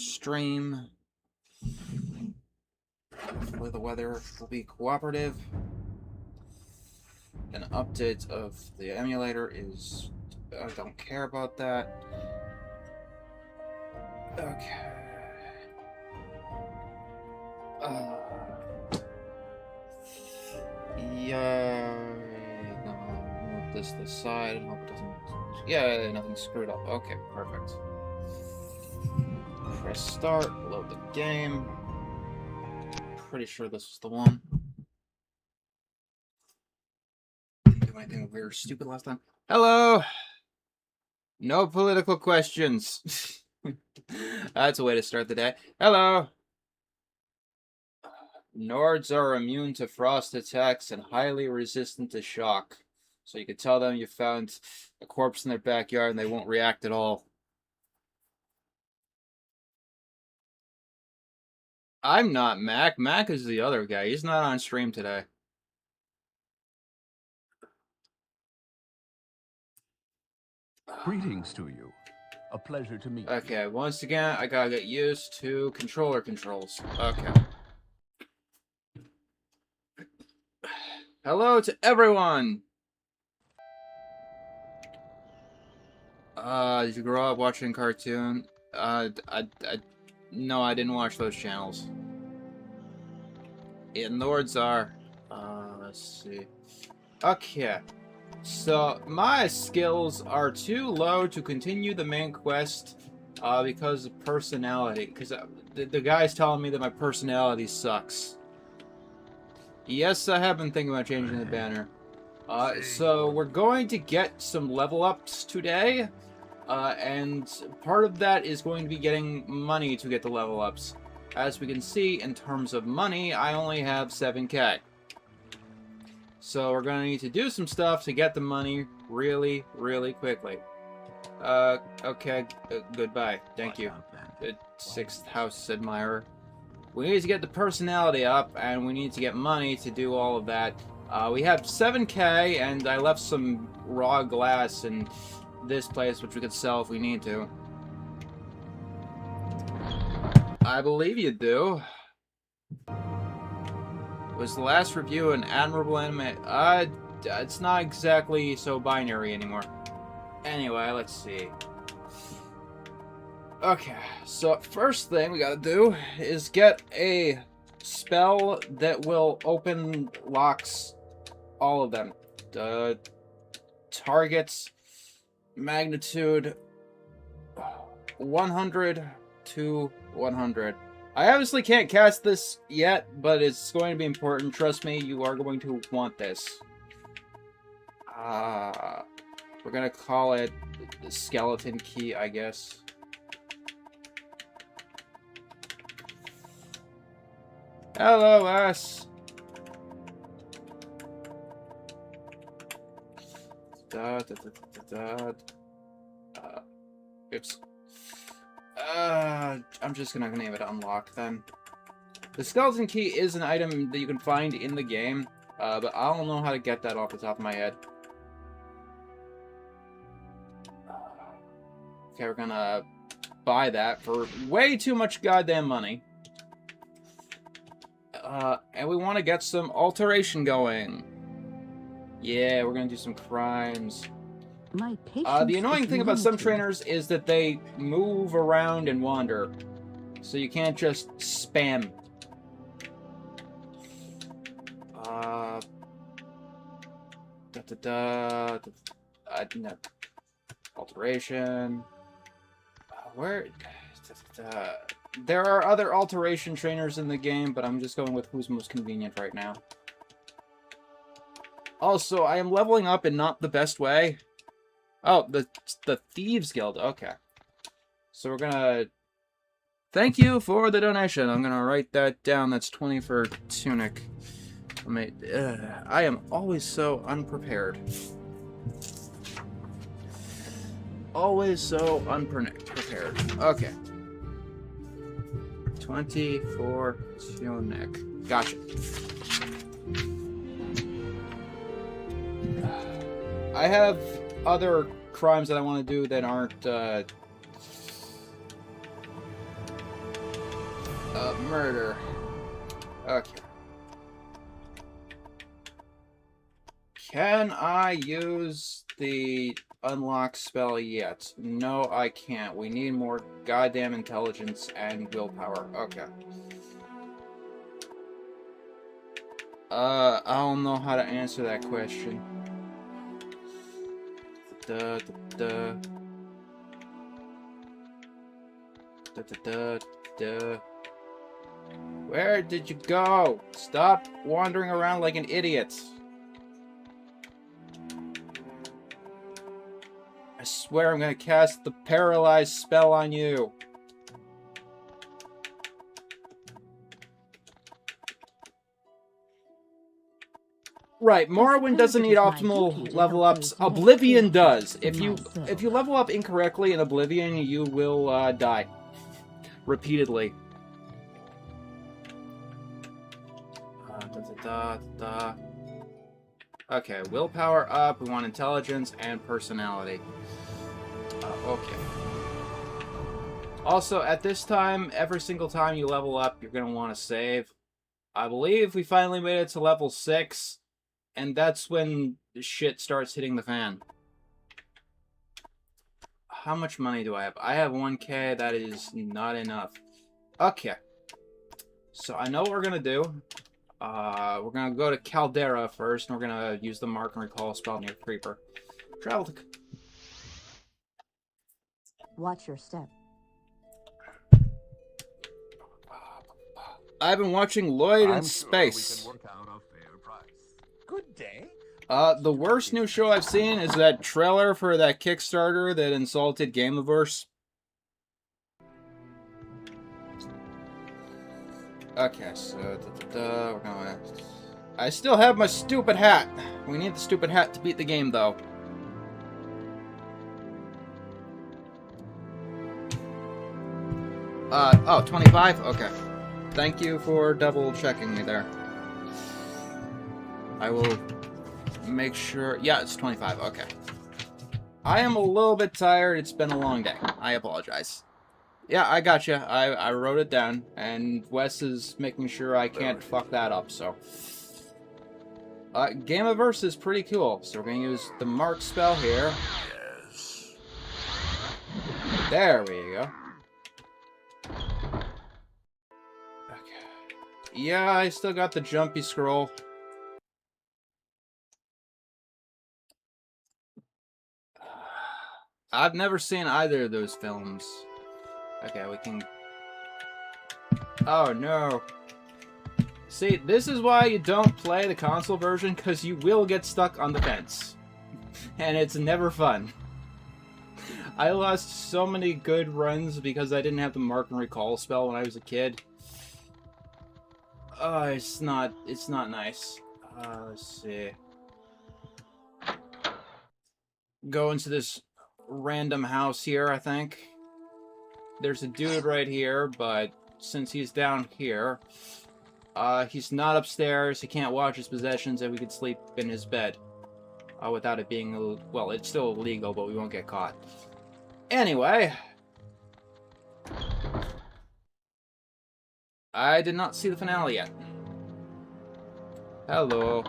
stream. Hopefully the weather will be cooperative. An update of the emulator is... I don't care about that. Okay. Yeah. No, move this to the side and hope it doesn't. Yeah, nothing screwed up. Okay, perfect. Press start, load the game. Pretty sure this was the one. Didn't do anything weird or stupid last time. Hello! No political questions. That's a way to start the day. Hello! Nords are immune to frost attacks and highly resistant to shock. So you can tell them you found a corpse in their backyard and they won't react at all. I'm not Mac. Mac is the other guy. He's not on stream today. Greetings to you. A pleasure to meet you. Okay, once again, I gotta get used to controller controls. Okay. Hello to everyone! Did you grow up watching cartoon? No, I didn't watch those channels. Yeah, Nords are. Let's see. Okay. So, my skills are too low to continue the main quest, because of personality. Because the guy's telling me that my personality sucks. Yes, I have been thinking about changing the banner. So we're going to get some level ups today, and part of that is going to be getting money to get the level ups. As we can see, in terms of money, I only have 7k. So we're going to need to do some stuff to get the money really, really quickly. Okay, goodbye. Thank you. Sixth house admirer. We need to get the personality up, and we need to get money to do all of that. We have 7k, and I left some raw glass in this place, which we could sell if we need to. I believe you do. Was the last review an admirable anime? It's not exactly so binary anymore. Anyway, let's see. Okay, so first thing we gotta do is get a spell that will open locks, all of them. Targets, magnitude, 100 to 100. I obviously can't cast this yet, but it's going to be important. Trust me, you are going to want this. We're gonna call it the skeleton key, I guess. Hello, us. Oops. I'm just gonna name it unlock then. The skeleton key is an item that you can find in the game, but I don't know how to get that off the top of my head. Okay, we're gonna buy that for way too much goddamn money. And we want to get some alteration going. Yeah, we're gonna do some crimes. The annoying thing about some trainers is that they move around and wander. So you can't just spam. No. Alteration. Where? There are other alteration trainers in the game, but I'm just going with who's most convenient right now. Also, I am leveling up in not the best way. Oh, the Thieves Guild. Okay. So we're gonna... Thank you for the donation. I'm gonna write that down. That's 20 for Tunic. I am always so unprepared. Always so unprepared. Okay. 20 for Tunic. Gotcha. I have other crimes that I want to do that aren't, Murder. Okay. Can I use the unlock spell yet? No, I can't. We need more goddamn intelligence and willpower. Okay. I don't know how to answer that question. Da da da da da da. Where did you go? Stop wandering around like an idiot. I swear I'm gonna cast the paralyzed spell on you. Right, Morrowind doesn't need optimal level ups. Oblivion does. If you level up incorrectly in Oblivion, you will die repeatedly. Okay, willpower up. We want intelligence and personality. Okay. Also, at this time, every single time you level up, you're gonna want to save. I believe we finally made it to level 6. And that's when the shit starts hitting the fan. How much money do I have? I have 1K. That is not enough. Okay. So I know what we're going to do. We're going to go to Caldera first. And we're going to use the Mark and Recall spell near Creeper. Travel to... Watch your step. I've been watching Lloyd in Space. We can work out a fair price. Good day. The worst new show I've seen is that trailer for that Kickstarter that insulted Gameverse. Okay, so we're gonna... I still have my stupid hat. We need the stupid hat to beat the game, though. Oh, 25? Okay. Thank you for double checking me there. I will make sure... Yeah, it's 25. Okay. I am a little bit tired. It's been a long day. I apologize. Yeah, I gotcha. I wrote it down, and Wes is making sure I can't fuck that up, so... Gameverse is pretty cool, so we're gonna use the Mark spell here. Yes. There we go. Okay. Yeah, I still got the jumpy scroll. I've never seen either of those films. Okay, we can... Oh, no. See, this is why you don't play the console version, because you will get stuck on the fence. And it's never fun. I lost so many good runs because I didn't have the Mark and Recall spell when I was a kid. It's not nice. Let's see. Go into this random house here, I think. There's a dude right here, but since he's down here, he's not upstairs, he can't watch his possessions, and we could sleep in his bed. Without it being, well, it's still illegal, but we won't get caught. Anyway. I did not see the finale yet. Hello.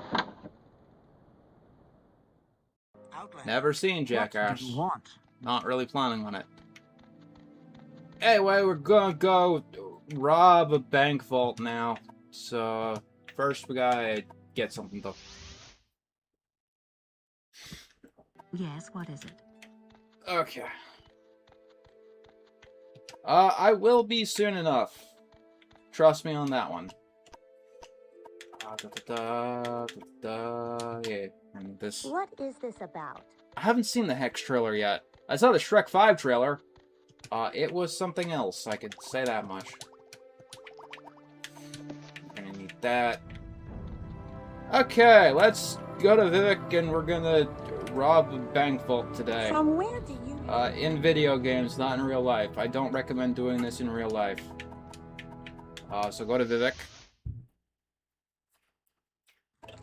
Never seen Jackass. What do you want? Not really planning on it. Anyway, we're gonna go rob a bank vault now. So, first we gotta get something though. Yes, what is it? Okay. I will be soon enough. Trust me on that one. Yeah, and this... What is this about? I haven't seen the Hex trailer yet. I saw the Shrek 5 trailer. It was something else, I could say that much. Gonna need that. Okay, let's go to Vivek and we're gonna rob a bank vault today. From where do you... In video games, not in real life. I don't recommend doing this in real life. So go to Vivek.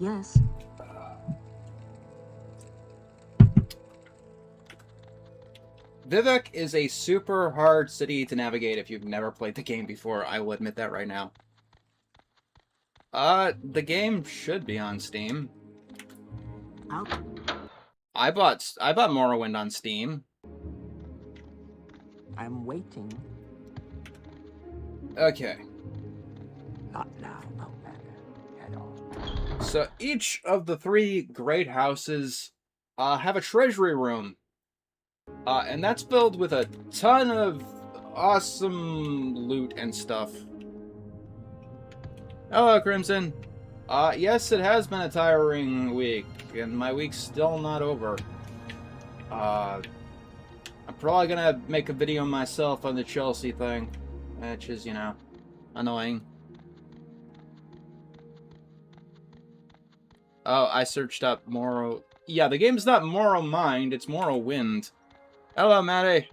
Yes. Vivek is a super hard city to navigate if you've never played the game before. I will admit that right now. The game should be on Steam. I bought Morrowind on Steam. I'm waiting. Okay. Not now, no matter at all. So each of the 3 great houses have a treasury room. And that's filled with a ton of awesome loot and stuff. Hello, Crimson. Yes, it has been a tiring week, and my week's still not over. I'm probably gonna make a video myself on the Chelsea thing, which is, you know, annoying. Oh, I searched up Morrow... Yeah, the game's not Morrowind, it's Morrowind. Hello, Maddie.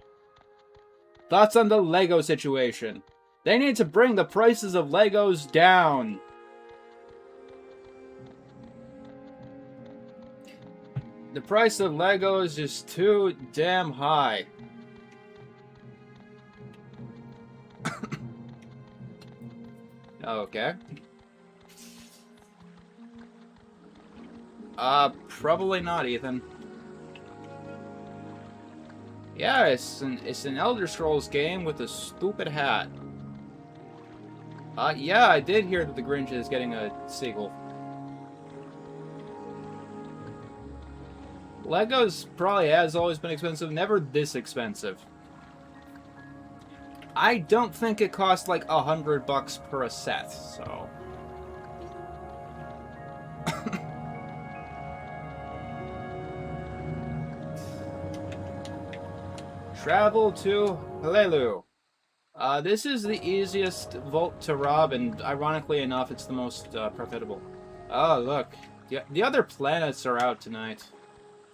Thoughts on the Lego situation? They need to bring the prices of Legos down. The price of Legos is too damn high. Okay. Probably not, Ethan. Yeah, it's an Elder Scrolls game with a stupid hat. Yeah, I did hear that the Grinch is getting a sequel. Legos probably has always been expensive, never this expensive. I don't think it cost like $100 per a set, so... Travel to Halelu. This is the easiest vault to rob, and ironically enough, it's the most profitable. Oh, look. The other planets are out tonight.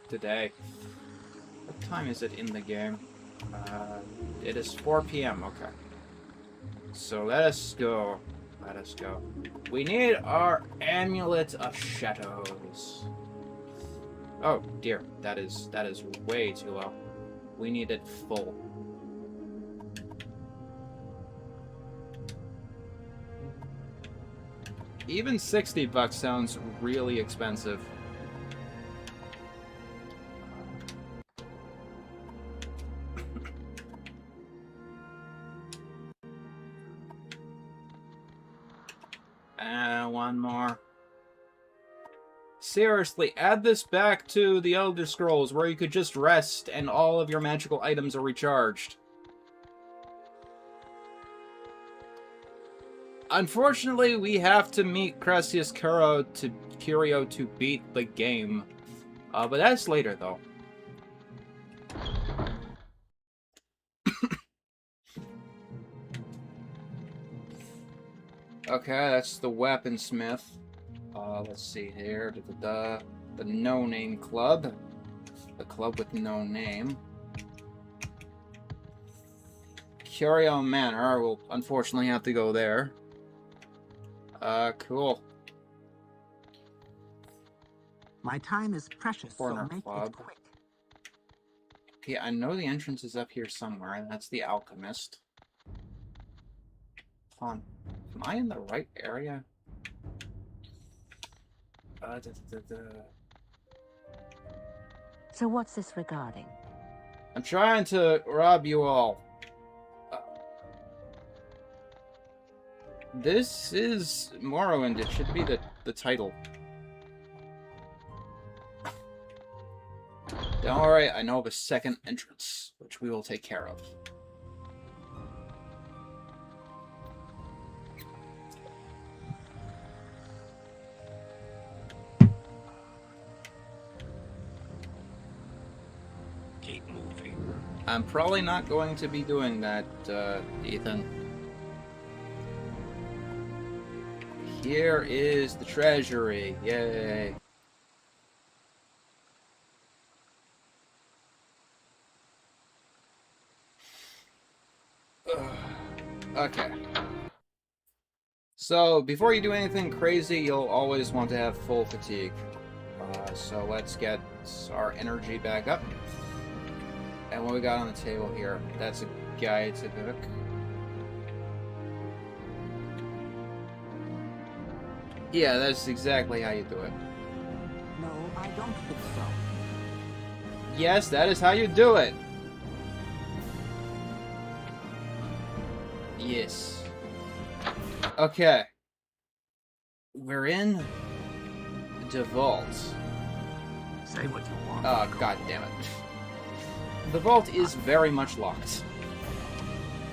Today. What time is it in the game? It is 4 p.m. Okay. So let us go. Let us go. We need our Amulet of Shadows. Oh, dear. That is way too low. We need it full. Even $60 sounds really expensive. One more. Seriously, add this back to the Elder Scrolls, where you could just rest and all of your magical items are recharged. Unfortunately, we have to meet Crassius Curio to beat the game. But that's later, though. Okay, that's the weaponsmith. Let's see here. The no-name club. The club with no name. Curio Manor. We'll unfortunately have to go there. Cool. My time is precious, Corner so make club. it quick. Okay, I know the entrance is up here somewhere, and that's the Alchemist. Hold on. Am I in the right area? So what's this regarding? I'm trying to rob you all. This is Morrowind. It should be the title. Don't worry, I know of a second entrance, which we will take care of. Keep moving. I'm probably not going to be doing that, Ethan. Here is the treasury. Yay. Okay. So, before you do anything crazy, you'll always want to have full fatigue. So let's get our energy back up. And what we got on the table here? That's a guide to the book. Yeah, that's exactly how you do it. No, I don't think so. Yes, that is how you do it. Yes. Okay. We're in the vault. Say what you want. Oh, god damn it. The vault is very much locked.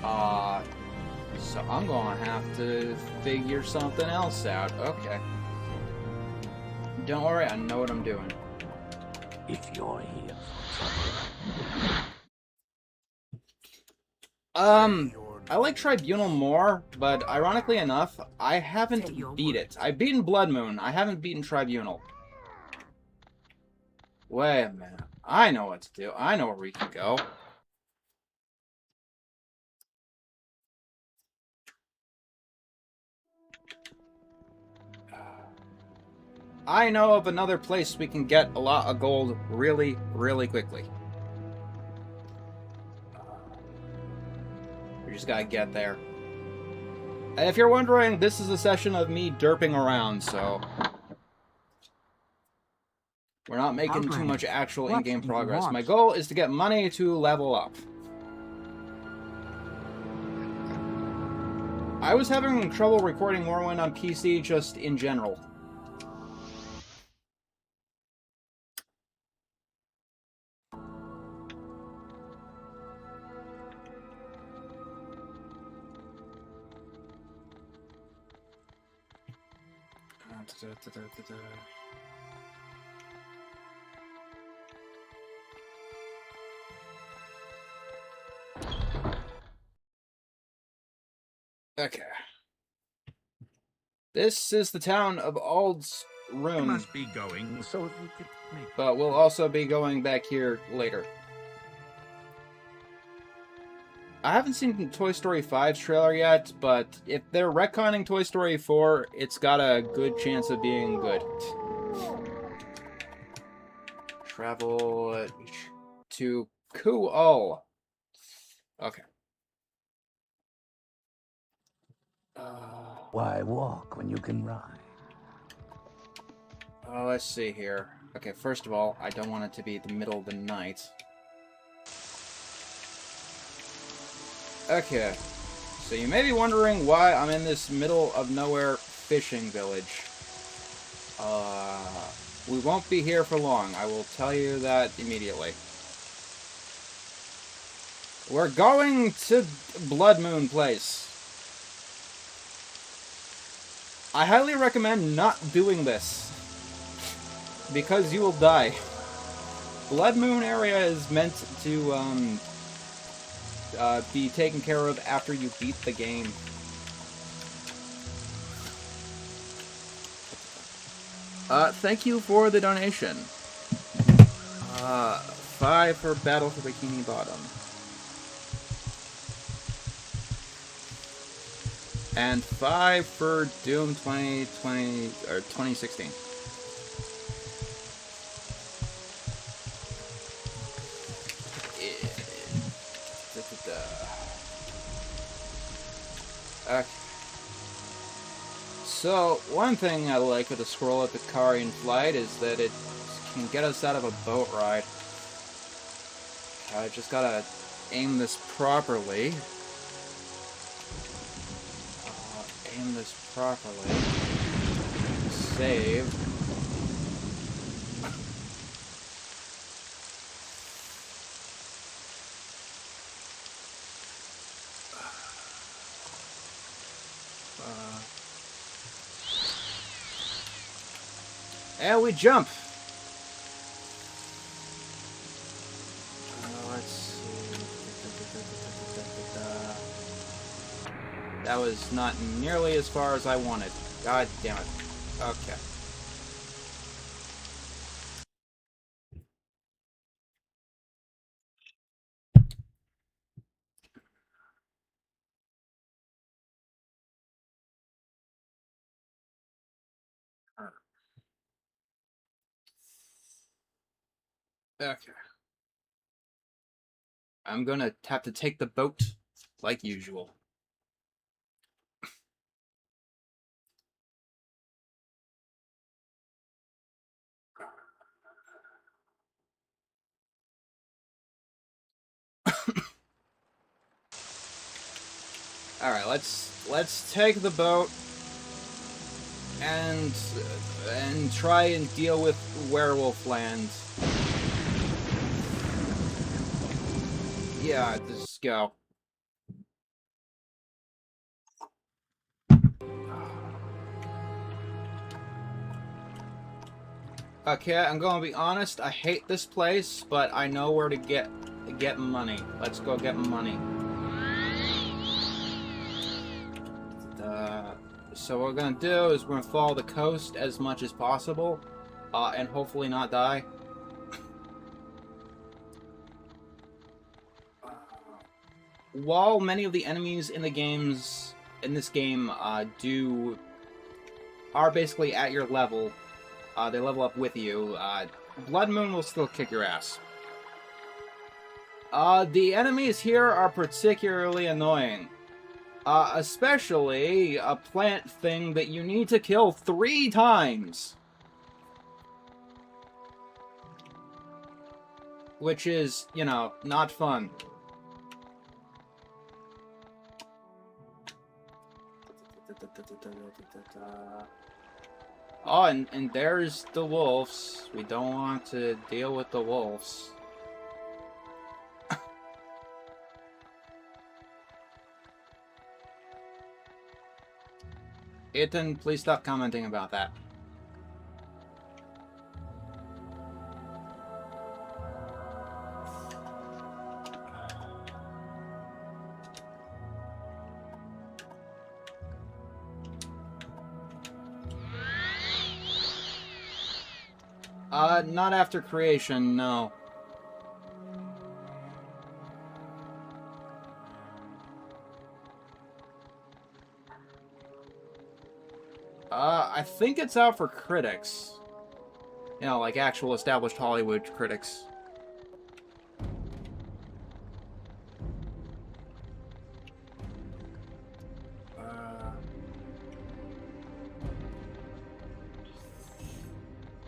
So I'm gonna have to figure something else out. Okay. Don't worry, I know what I'm doing. If you're here. I like Tribunal more, but ironically enough, I haven't beat it. I've beaten Blood Moon, I haven't beaten Tribunal. Wait a minute. I know what to do. I know where we can go. I know of another place we can get a lot of gold really, really quickly. We just gotta get there. And if you're wondering, this is a session of me derping around, so... We're not making too much actual in-game progress. My goal is to get money to level up. I was having trouble recording Morrowind on PC just in general. Okay. This is the town of Ald's Room. Must be going, so if you could make... But we'll also be going back here later. I haven't seen Toy Story 5's trailer yet, but if they're retconning Toy Story 4, it's got a good chance of being good. Travel to Ku'ul. Okay. Why walk when you can ride? Oh, let's see here. Okay, first of all, I don't want it to be the middle of the night. Okay. So you may be wondering why I'm in this middle of nowhere fishing village. We won't be here for long. I will tell you that immediately. We're going to Blood Moon Place. I highly recommend not doing this, because you will die. Blood Moon area is meant to be taken care of after you beat the game. Thank you for the donation. 5 for Battle for Bikini Bottom. And 5 for Doom 2020 or 2016. Okay. So, one thing I like with the scroll at the Karian flight is that it can get us out of a boat ride. I just gotta aim this properly. Aim this properly. Save. And we jump. Let's see. That was not nearly as far as I wanted. God damn it. Okay. Okay. I'm gonna have to take the boat like usual. Alright, let's take the boat and try and deal with Werewolf Land. Yeah, just go. Okay, I'm gonna be honest, I hate this place, but I know where to get money. Let's go get money. So what we're gonna do is we're gonna follow the coast as much as possible, and hopefully not die. While many of the enemies in this game are basically at your level, they level up with you. Blood Moon will still kick your ass. The enemies here are particularly annoying. Especially a plant thing that you need to kill 3 times. Which is, you know, not fun. Oh, and there's the wolves. We don't want to deal with the wolves. Ethan, please stop commenting about that. Not after creation, no. I think it's out for critics. You know, like actual established Hollywood critics.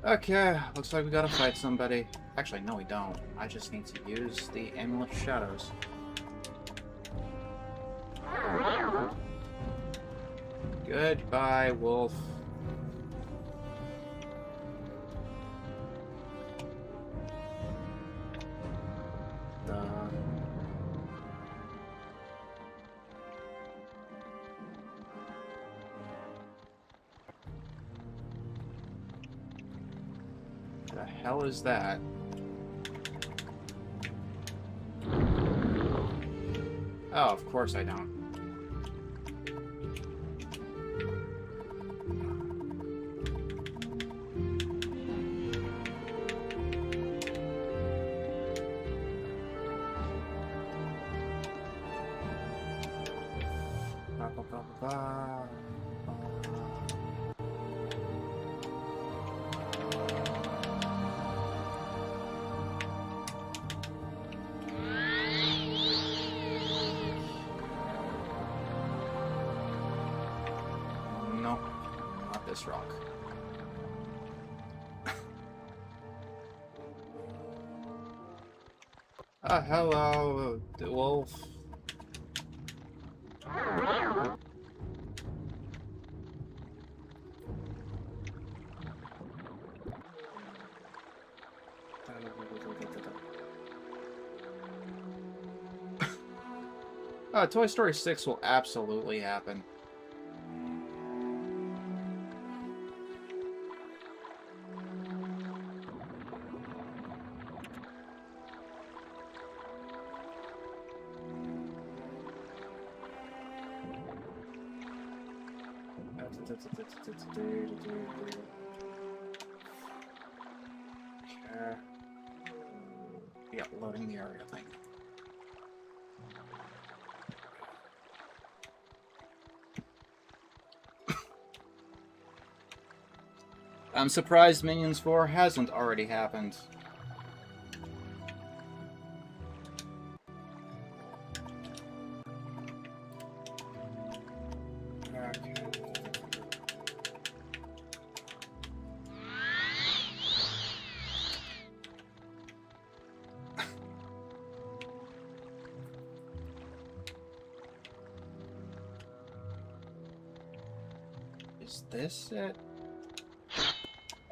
Okay, looks like we gotta fight somebody. Actually, no we don't. I just need to use the Amulet of Shadows. Goodbye, wolf. The hell is that? Oh, of course I don't. Nope, not this rock. Hello, the wolf. Toy Story 6 will absolutely happen. Okay. Yeah, loading the area thing. I'm surprised Minions 4 hasn't already happened. Is this it?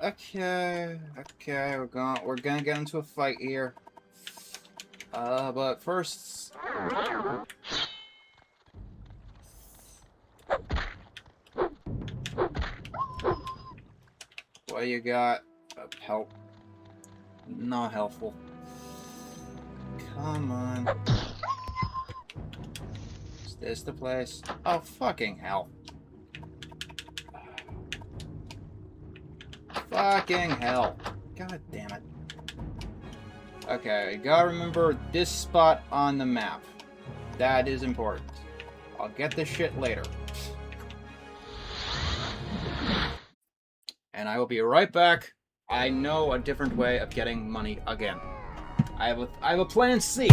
Okay, we're gonna get into a fight here. But first, what do you got? Help. Not helpful. Come on. Is this the place? Oh, fucking hell. Fucking hell. God damn it. Okay, gotta remember this spot on the map. That is important. I'll get this shit later. And I will be right back. I know a different way of getting money again. I have a plan C.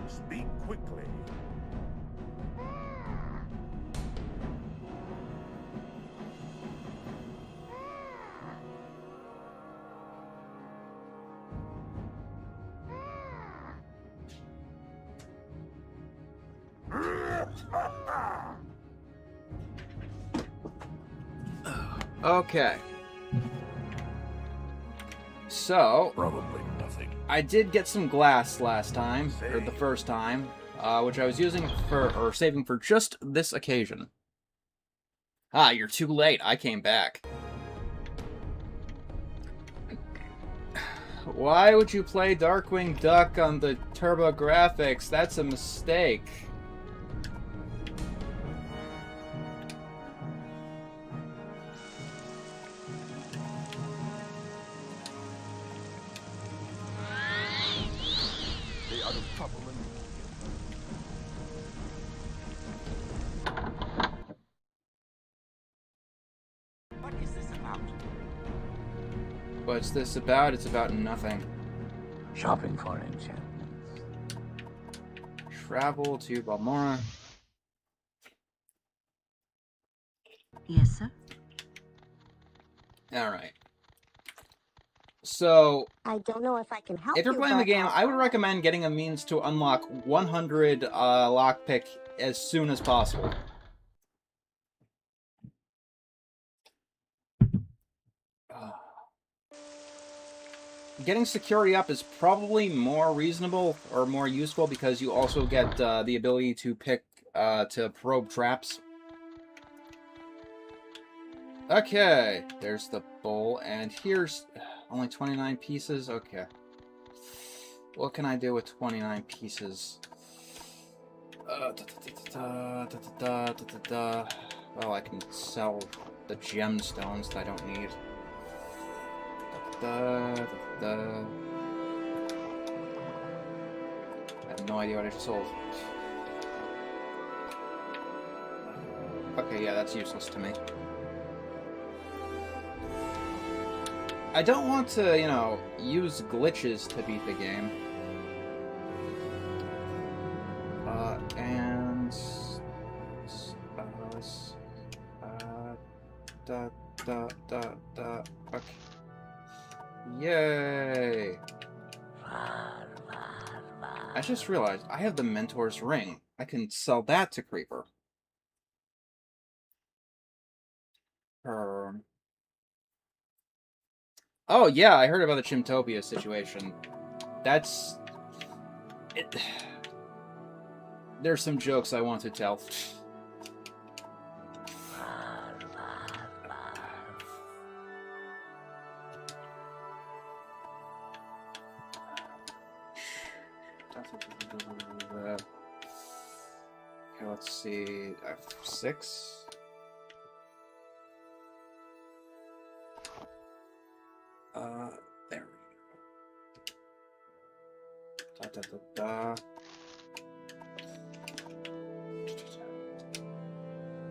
Speak quickly. Okay. So, Probably nothing. I did get some glass last time, or the first time, which I was using for, or saving for just this occasion. Ah, you're too late. I came back. Why would you play Darkwing Duck on the Turbo Graphics? That's a mistake. Stay out of trouble and What is this about? What's this about? It's about nothing. shopping for enchantments. Travel to Balmora. Yes, sir. Alright. So, I don't know if I can help if you're you, playing the but game, I'll I would try. recommend getting a means to unlock 100 lockpick as soon as possible. Getting security up is probably more reasonable or more useful because you also get the ability to pick to probe traps. Okay, there's the bowl, and here's only 29 pieces. Okay. What can I do with 29 pieces? Well, I can sell the gemstones that I don't need. I have no idea what I just sold. Okay, yeah, that's useless to me. I don't want to, you know, use glitches to beat the game. Okay. Yay! I just realized I have the Mentor's Ring. I can sell that to Creeper. Oh yeah, I heard about the Chimtopia situation. That's... There's some jokes I want to tell. Okay, let's see. F6. There we go.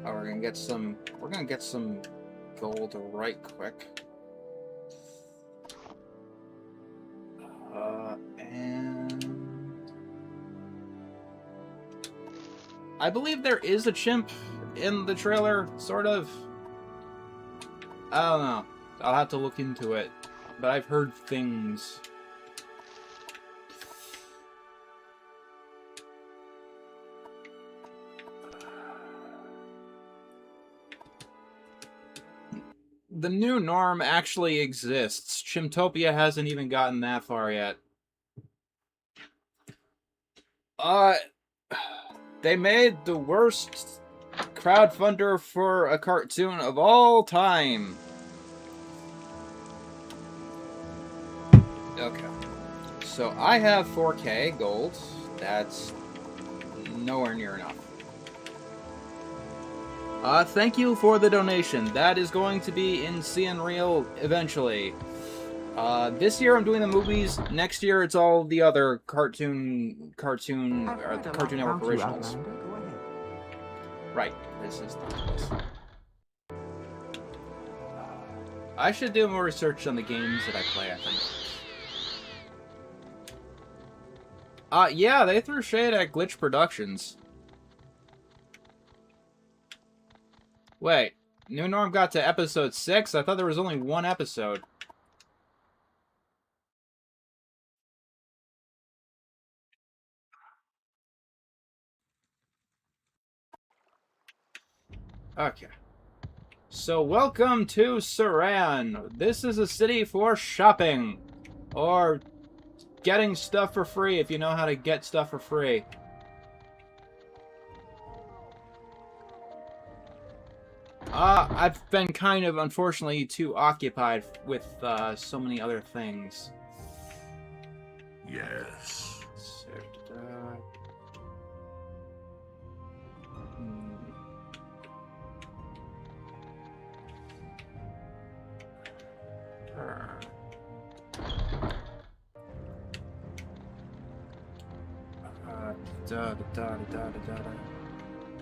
Oh, we're gonna get some. We're gonna get some gold right quick. And I believe there is a chimp in the trailer, sort of. I don't know. I'll have to look into it. But I've heard things. The new norm actually exists. Chimtopia hasn't even gotten that far yet. They made the worst crowdfunder for a cartoon of all time. Okay. So I have 4K gold. That's nowhere near enough. Thank you for the donation. That is going to be in Seeing Real eventually. This year I'm doing the movies. Next year it's all the other Cartoon Network originals. Right. This is this. I should do more research on the games that I play, I think. Yeah, they threw shade at Glitch Productions. Wait, New Norm got to episode 6? I thought there was only one episode. Okay. So welcome to Saran. This is a city for shopping. Or getting stuff for free if you know how to get stuff for free. I've been kind of, unfortunately, too occupied with so many other things. Yes.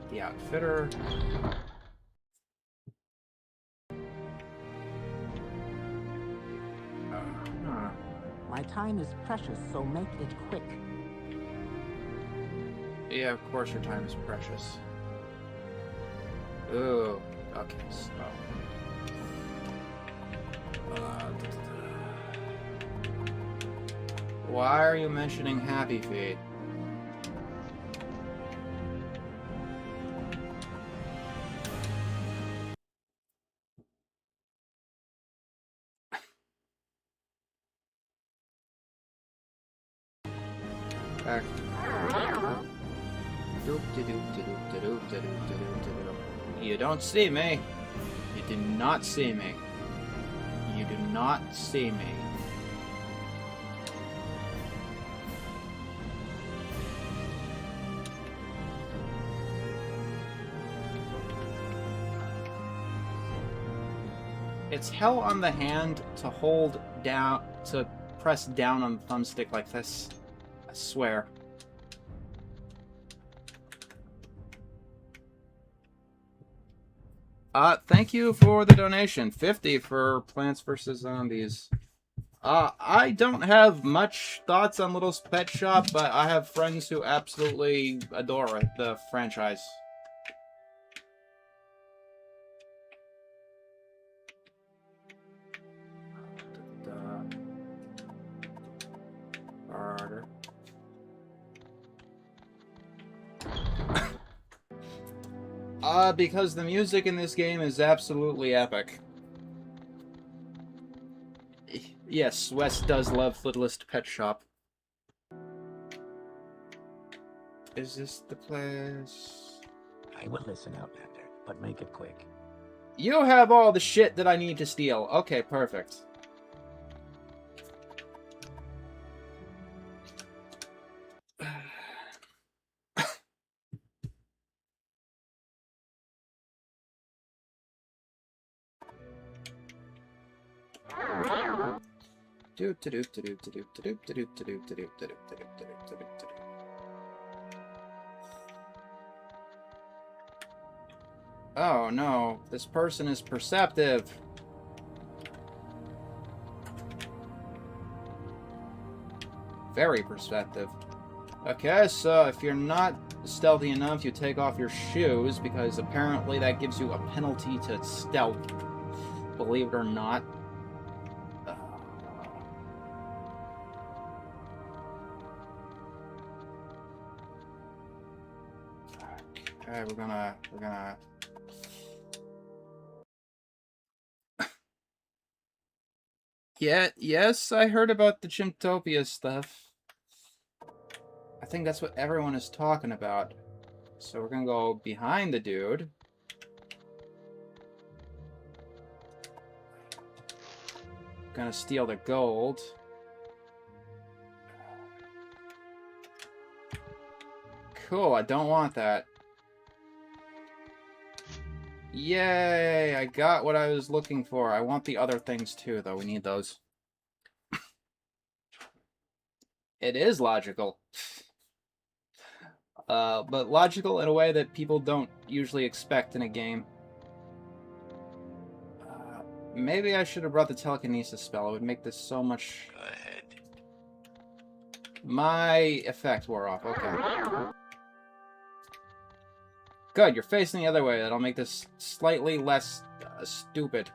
The outfitter. My time is precious, so make it quick. Yeah, of course your time is precious. Ooh, okay, so... why are you mentioning Happy Feet? You don't see me. You do not see me. You do not see me. It's hell on the hand to hold down, to press down on the thumbstick like this. I swear. Thank you for the donation. 50 for Plants vs. Zombies. I don't have much thoughts on Little Pet Shop, but I have friends who absolutely adore it, the franchise. Because the music in this game is absolutely epic. Yes, Wes does love Littlest Pet Shop. Is this the place? I will listen, Outlander, but make it quick. You have all the shit that I need to steal. Okay, perfect. Oh no, this person is perceptive. Very perceptive. Okay, so if you're not stealthy enough, you take off your shoes, because apparently that gives you a penalty to stealth. Believe it or not. Okay, we're gonna Yeah, yes, I heard about the Chimtopia stuff. I think that's what everyone is talking about. So we're gonna go behind the dude. Gonna steal the gold. Cool, I don't want that. Yay, I got what I was looking for. I want the other things too, though. We need those. It is logical. But logical in a way that people don't usually expect in a game. Maybe I should have brought the telekinesis spell. It would make this so much... Go ahead. My effect wore off. Okay. Good, you're facing the other way. That'll make this slightly less stupid.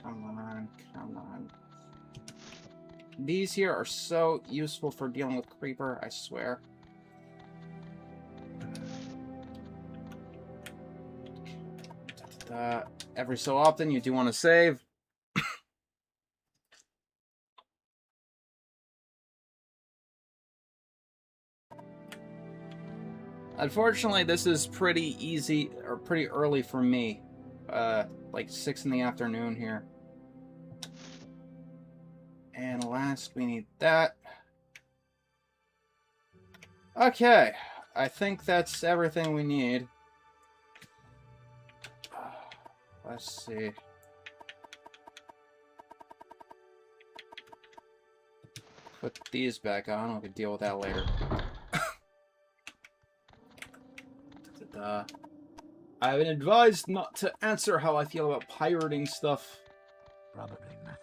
Come on, come on. These here are so useful for dealing with Creeper, I swear. Every so often, you do want to save. Unfortunately, this is pretty easy, or pretty early for me. Like 6 in the afternoon here. And last, we need that. Okay, I think that's everything we need. Let's see. Put these back on, we can deal with that later. I've been advised not to answer how I feel about pirating stuff. Probably nothing.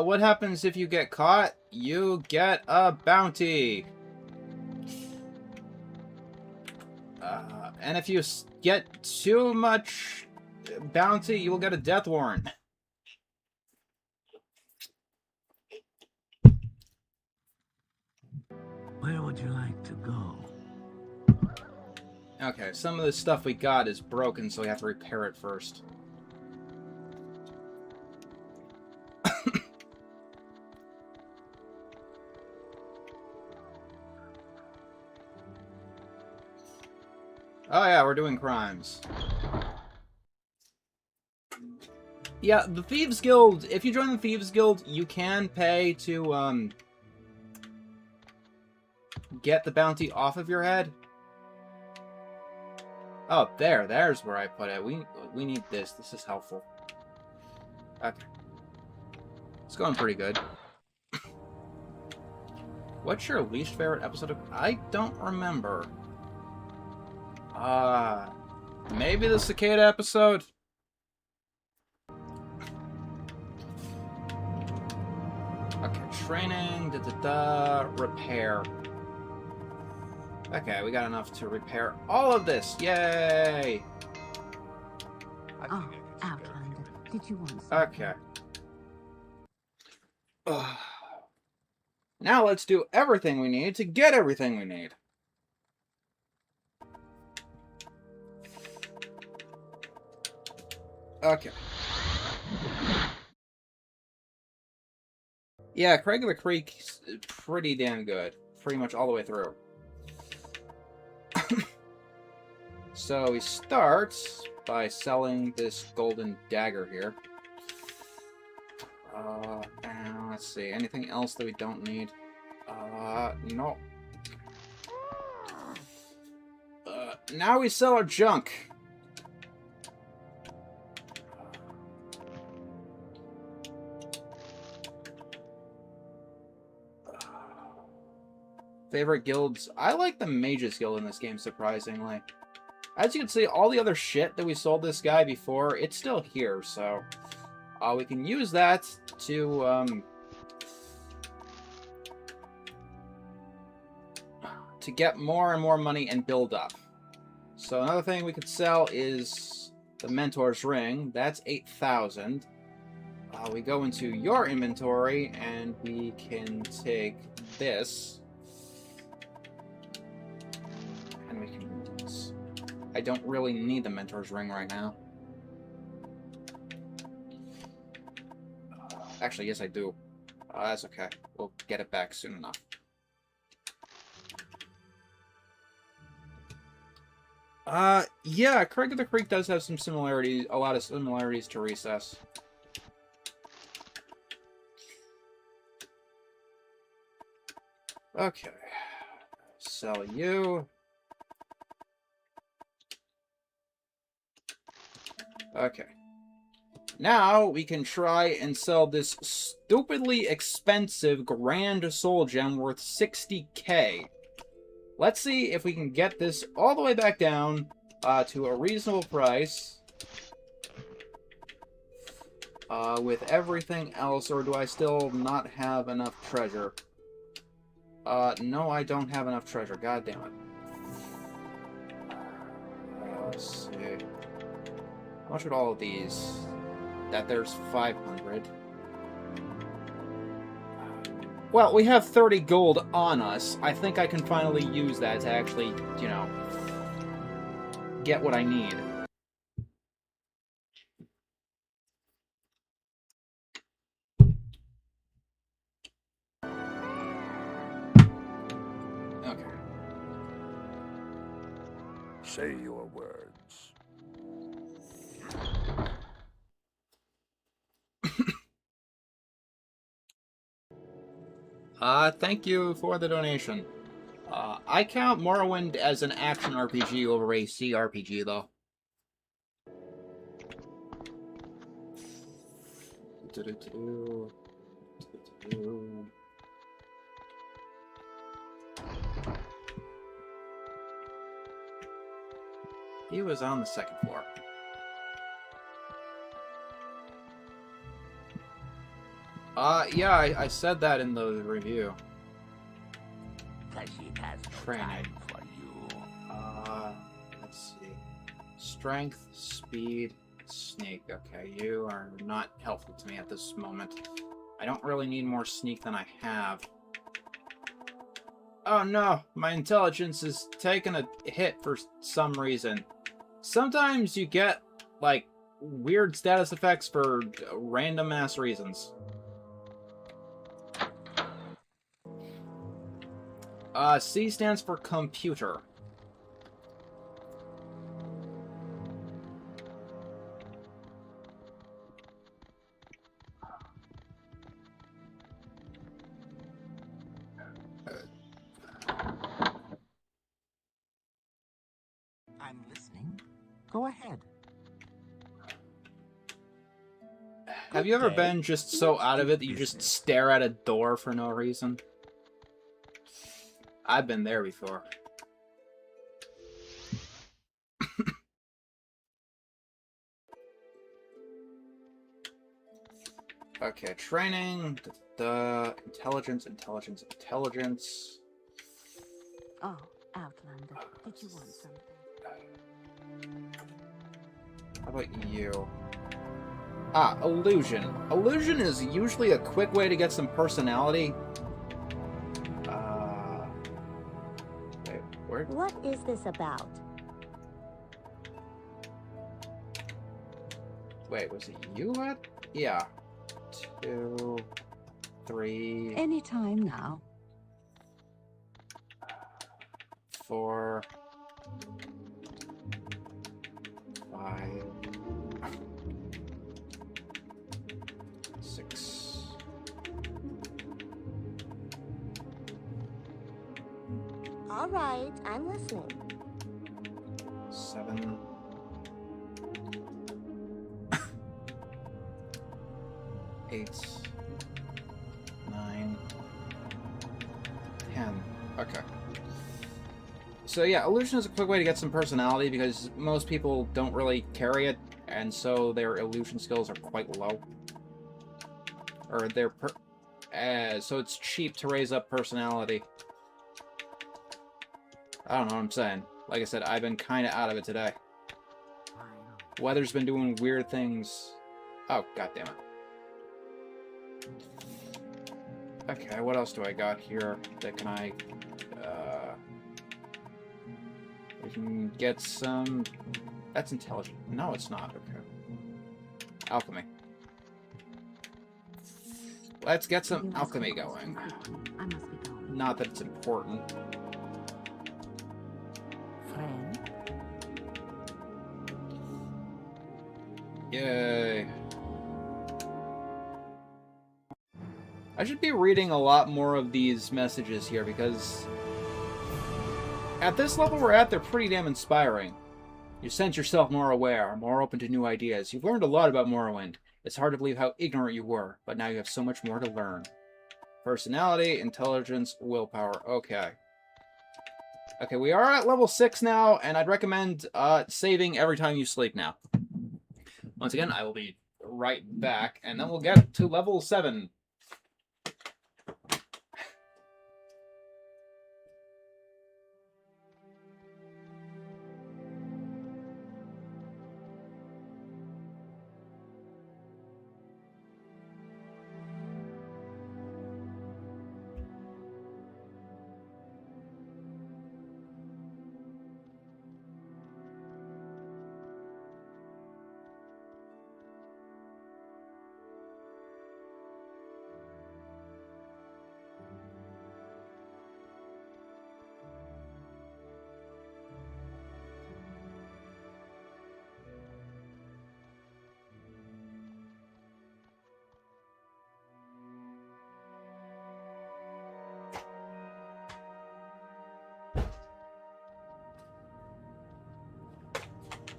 What happens if you get caught? You get a bounty. And if you get too much bounty, you will get a death warrant. Where would you like to go? Okay, some of the stuff we got is broken, so we have to repair it first. Oh yeah, we're doing crimes. Yeah, the Thieves Guild, if you join the Thieves Guild, you can pay to, get the bounty off of your head. Oh, there's where I put it. We need this. This is helpful. Okay. It's going pretty good. What's your least favorite episode of... I don't remember. Maybe the cicada episode? Okay, training, repair. Okay, we got enough to repair all of this. Yay! Oh, Outlander. Did you want something? Okay. Now let's do everything we need to get everything we need. Okay. Yeah, Craig of the Creek's pretty damn good. Pretty much all the way through. So we start by selling this golden dagger here. And let's see, anything else that we don't need? No. Now we sell our junk. favorite guilds. I like the Mages Guild in this game, surprisingly. As you can see, all the other shit that we sold this guy before, it's still here, so... we can use that to get more and more money and build up. So another thing we could sell is the Mentor's Ring. That's 8,000. We go into your inventory, and we can take this. And we can... I don't really need the Mentor's Ring right now. Actually, yes, I do. That's okay. We'll get it back soon enough. Yeah, Craig of the Creek does have some similarities, a lot of similarities to Recess. Okay. Sell you. Okay. Now we can try and sell this stupidly expensive Grand Soul Gem worth 60k. Let's see if we can get this all the way back down to a reasonable price with everything else, or do I still not have enough treasure? No, I don't have enough treasure. God damn it. Let's see. How much would all of these? That there's 500. Well, we have 30 gold on us. I think I can finally use that to actually, you know, get what I need. Okay. Say your words. Thank you for the donation. I count Morrowind as an action RPG over a CRPG, though. He was on the second floor. Yeah, I said that in the review. Training. For you. Let's see. Strength, speed, sneak. Okay, you are not helpful to me at this moment. I don't really need more sneak than I have. Oh no, my intelligence is taking a hit for some reason. Sometimes you get, like, weird status effects for random ass reasons. C stands for computer. I'm listening. Go ahead. Have you ever been just so out of it that you just stare at a door for no reason? I've been there before. Okay, training. Intelligence. Oh, Outlander, did you want something? How about you? Illusion. Illusion is usually a quick way to get some personality. Wait, where? What is this about? Wait, was it you, Ed? Yeah. 2, 3. Anytime now. 4, 5, 6. All right, I'm listening. 7. 8, 9, 10. Okay. So yeah, illusion is a quick way to get some personality because most people don't really carry it, and so their illusion skills are quite low. Or so it's cheap to raise up personality. I don't know what I'm saying. Like I said, I've been kind of out of it today. Weather's been doing weird things. Oh, goddammit. Okay, what else do I got here that can I... we can get some... That's intelligent. No, it's not. Okay. Alchemy. Let's get some alchemy going. I must be going. Not that it's important. Friend? Yay. I should be reading a lot more of these messages here because at this level we're at, they're pretty damn inspiring. You sense yourself more aware, more open to new ideas. You've learned a lot about Morrowind. It's hard to believe how ignorant you were, but now you have so much more to learn. Personality, intelligence, willpower. Okay. Okay, we are at level 6 now, and I'd recommend saving every time you sleep now. Once again, I will be right back, and then we'll get to level 7.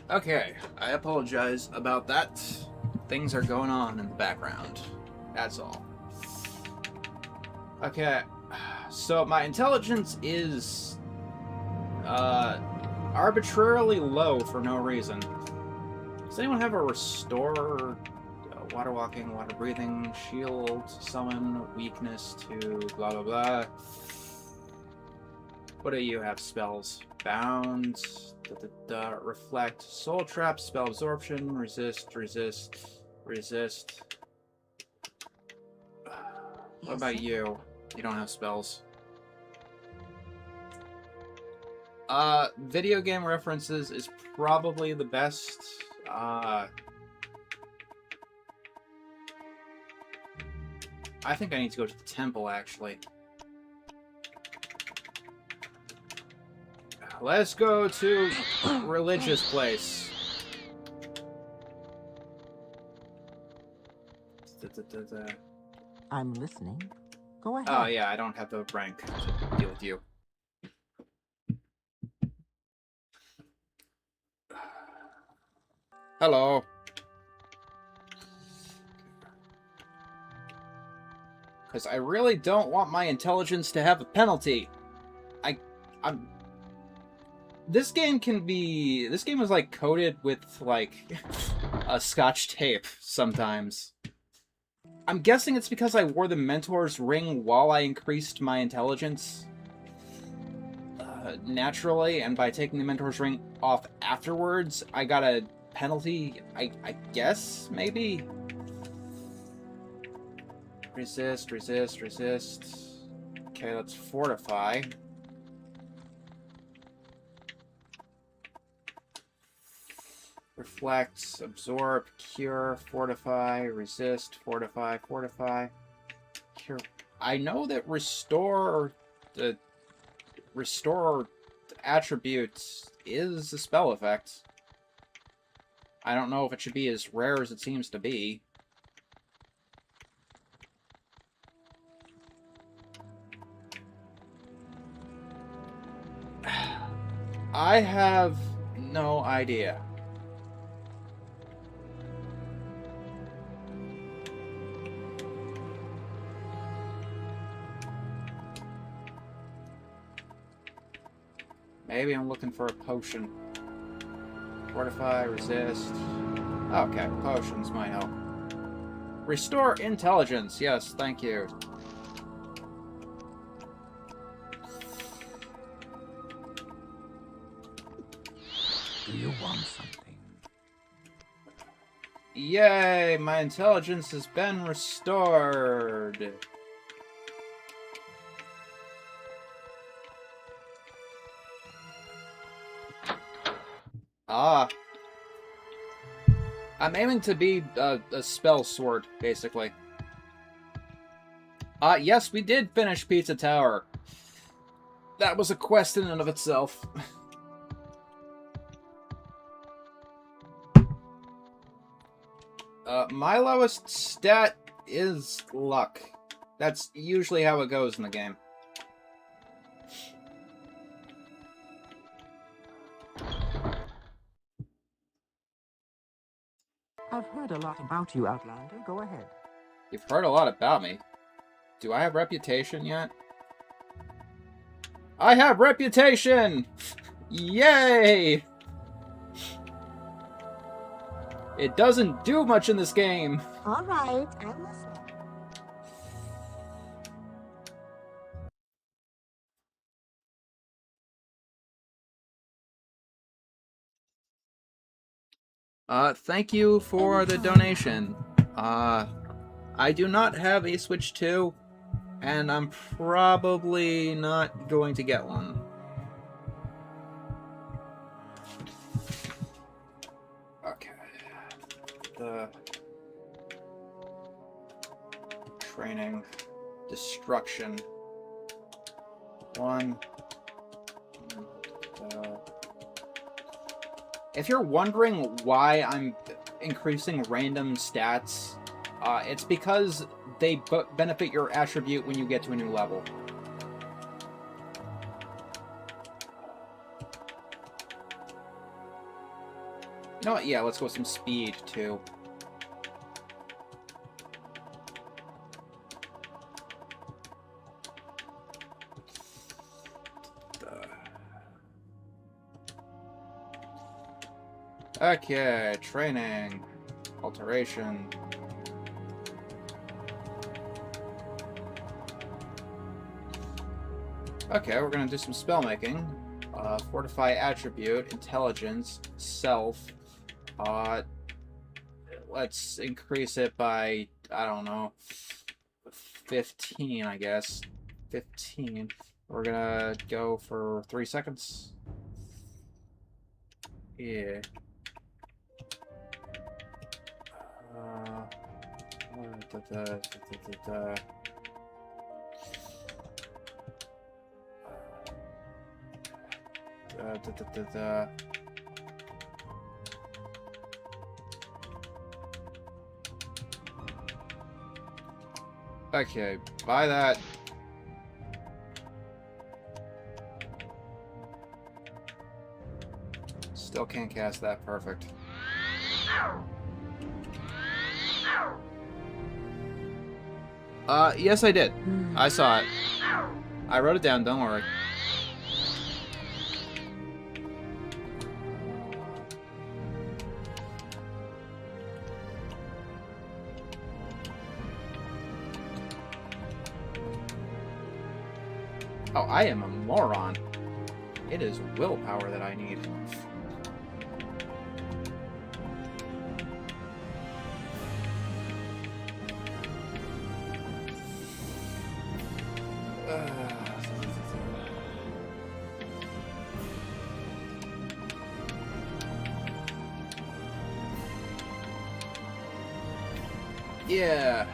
Okay, I apologize about that. Things are going on in the background. That's all. Okay, so my intelligence is arbitrarily low for no reason. Does anyone have a restore, water walking, water breathing, shield, summon, weakness to blah blah blah? What do you have? Spells? Bound, reflect, soul trap, spell absorption, resist. What about you? You don't have spells. Video game references is probably the best. I think I need to go to the temple, actually. Let's go to religious place. I'm listening. Go ahead. Oh yeah, I don't have the rank to deal with you. Hello. Because I really don't want my intelligence to have a penalty. This game is like coated with like a scotch tape sometimes. I'm guessing it's because I wore the Mentor's ring while I increased my intelligence naturally, and by taking the Mentor's ring off afterwards, I got a penalty, I guess, maybe? Resist. Okay, let's fortify. Reflect, absorb, cure, fortify, resist, fortify. Cure. I know that restore attributes is a spell effect. I don't know if it should be as rare as it seems to be. I have no idea. Maybe I'm looking for a potion. Fortify, resist. Okay, potions might help. Restore intelligence. Yes, thank you. Do you want something? Yay! My intelligence has been restored. Ah. I'm aiming to be a spell sword, basically. Yes, we did finish Pizza Tower. That was a quest in and of itself. My lowest stat is luck. That's usually how it goes in the game. I've heard a lot about you, Outlander. Go ahead. You've heard a lot about me. Do I have reputation yet? I have reputation! Yay! It doesn't do much in this game. All right, I'm listening. Thank you for the donation. I do not have a Switch 2, and I'm probably not going to get one. Okay. The training, destruction. One. If you're wondering why I'm increasing random stats, it's because they benefit your attribute when you get to a new level. You know what? Yeah, let's go with some speed, too. Okay, training, alteration. Okay, we're gonna do some spell making. Fortify attribute, intelligence, self. Let's increase it by, I don't know, 15, I guess. 15. We're gonna go for 3 seconds. Yeah. Okay, buy that. Still can't cast that. Perfect. Yes I did. I saw it. I wrote it down, don't worry. Oh, I am a moron. It is willpower that I need. Yeah,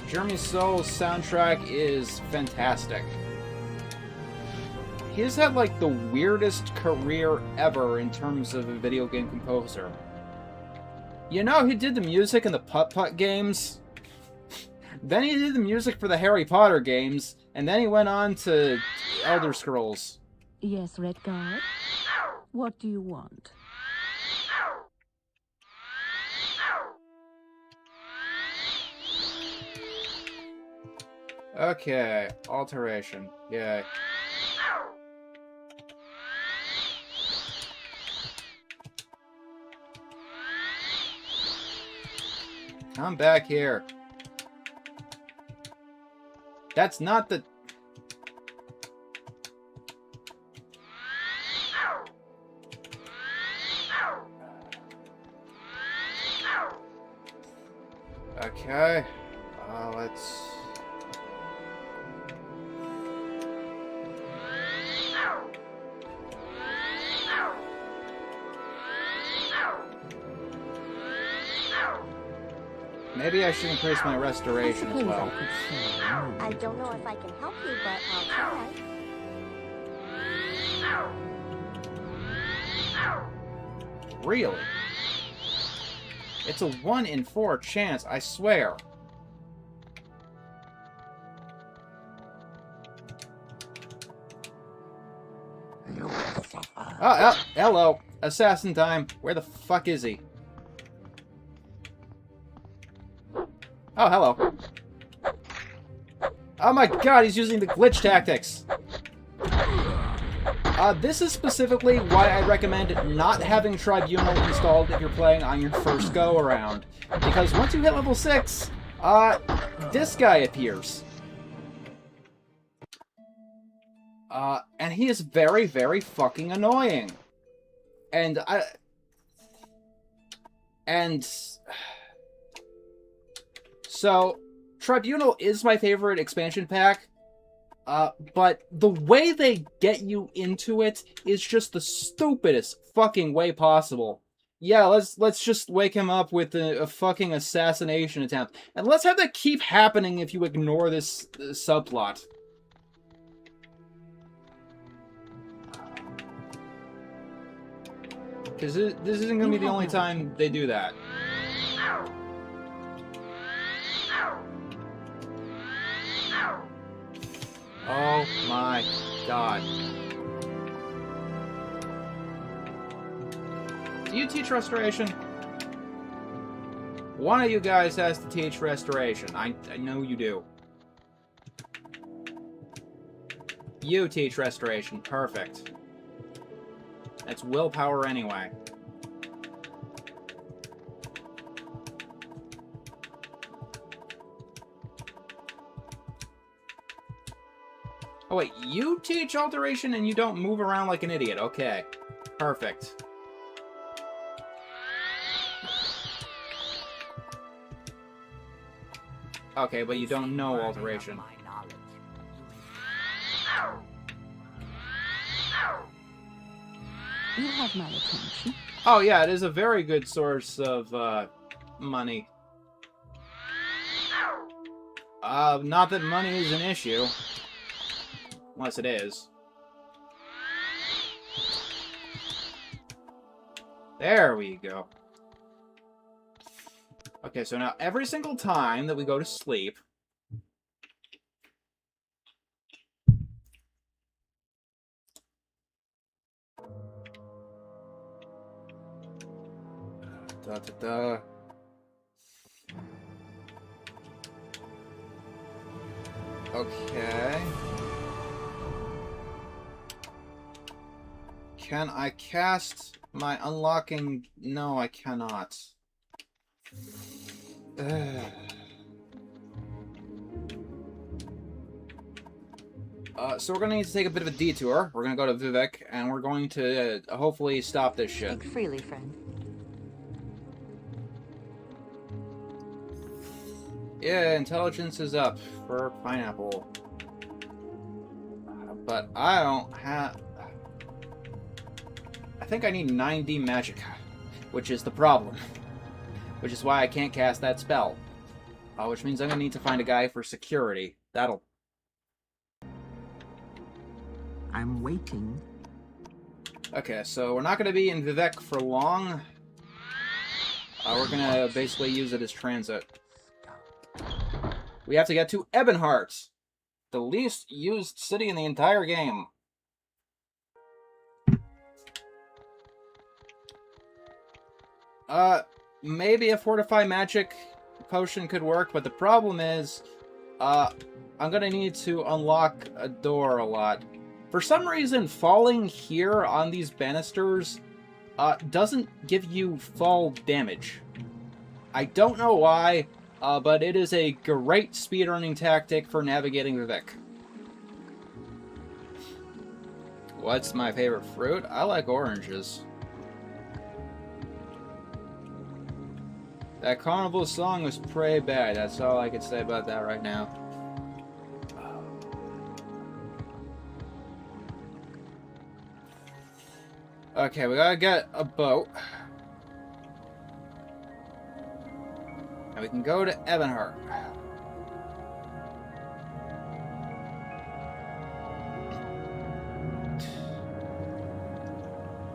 Jeremy Soul's soundtrack is fantastic. He's had like the weirdest career ever in terms of a video game composer. You know, he did the music in the Putt-Putt games. Then he did the music for the Harry Potter games, and then he went on to Elder Scrolls. Yes, Red Guard. What do you want? Okay, alteration. Yay. come back here. That's not the... Okay. Let's... Maybe I should increase my restoration as well. I don't know if I can help you, but I'll try. Really? It's a 1 in 4 chance, I swear. Oh, hello. Assassin time. Where the fuck is he? Oh, hello. Oh my god, he's using the glitch tactics. This is specifically why I recommend not having Tribunal installed if you're playing on your first go-around. Because once you hit level 6, this guy appears. And he is very, very fucking annoying. So, Tribunal is my favorite expansion pack, but the way they get you into it is just the stupidest fucking way possible. Yeah, let's just wake him up with a fucking assassination attempt, and let's have that keep happening if you ignore this subplot. Because this isn't going to be the only time they do that. Oh my god. Do you teach restoration? One of you guys has to teach restoration. I know you do. You teach restoration. Perfect. That's willpower anyway. Oh wait, you teach alteration and you don't move around like an idiot. Okay. Perfect. Okay, but you don't know alteration. You have my attention. Oh yeah, it is a very good source of, money. Not that money is an issue. Unless it is. There we go. Okay, so now every single time that we go to sleep... Okay. Can I cast my unlocking? No, I cannot. So we're gonna need to take a bit of a detour. We're gonna go to Vivek, and we're going to hopefully stop this shit. Speak freely, friend. Yeah, intelligence is up for Pineapple. But I don't have... I think I need 9D magic, which is the problem. Which is why I can't cast that spell. Which means I'm gonna need to find a guy for security. That'll... I'm waiting. Okay, so we're not gonna be in Vivek for long. We're gonna basically use it as transit. We have to get to Ebonheart, the least used city in the entire game. Maybe a Fortify Magic potion could work, but the problem is, I'm gonna need to unlock a door a lot. For some reason, falling here on these banisters, doesn't give you fall damage. I don't know why, but it is a great speedrunning tactic for navigating Vivek. What's my favorite fruit? I like oranges. That carnival song was pretty bad. That's all I can say about that right now. Okay, we gotta get a boat. And we can go to Ebonheart.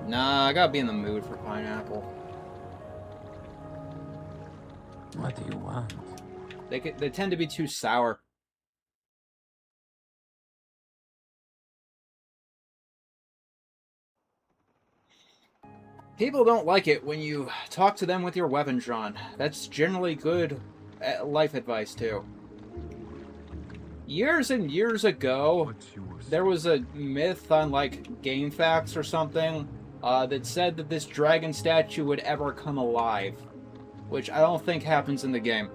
Nah, I gotta be in the mood for pineapple. What do you want? They tend to be too sour. People don't like it when you talk to them with your weapon drawn. That's generally good life advice, too. Years and years ago, there was a myth on, like, Game Facts or something that said that this dragon statue would ever come alive. Which I don't think happens in the game.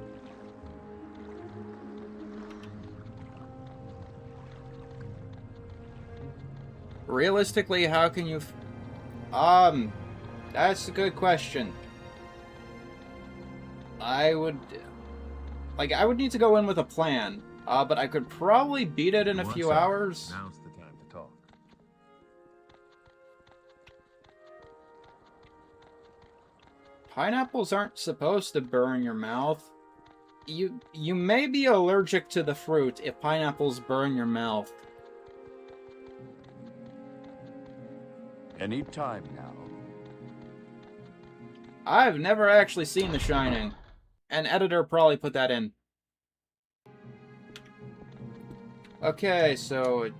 Realistically, how can you... That's a good question. I would need to go in with a plan. But I could probably beat it in a few hours. Now's the time to talk. Pineapples aren't supposed to burn your mouth. You may be allergic to the fruit if pineapples burn your mouth. Any time now. I've never actually seen The Shining. An editor probably put that in. Okay, so...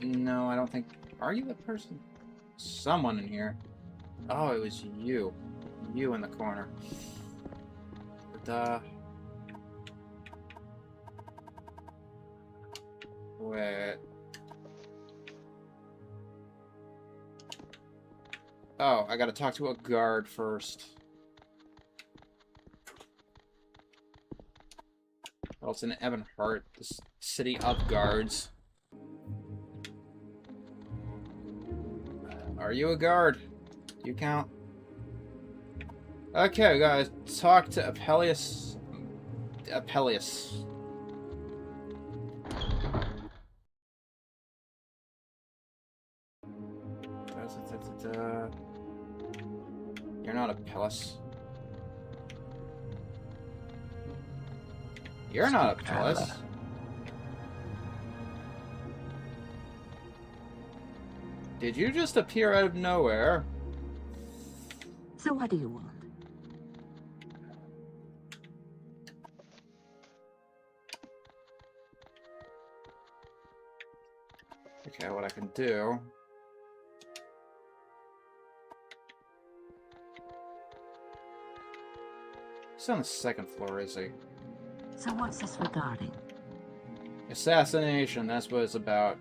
No, I don't think... Are you the person? Someone in here. Oh, it was you. You in the corner. But, wait. Oh, I gotta talk to a guard first. Well, it's in Ebonheart, this city of guards. Are you a guard? Do you count? Okay, we gotta talk to Apellius. Apellius. You're not Apellis. You're not Apellis. Did you just appear out of nowhere? So what do you want? Okay, what I can do... He's on the second floor, is he? So what's this regarding? Assassination, that's what it's about.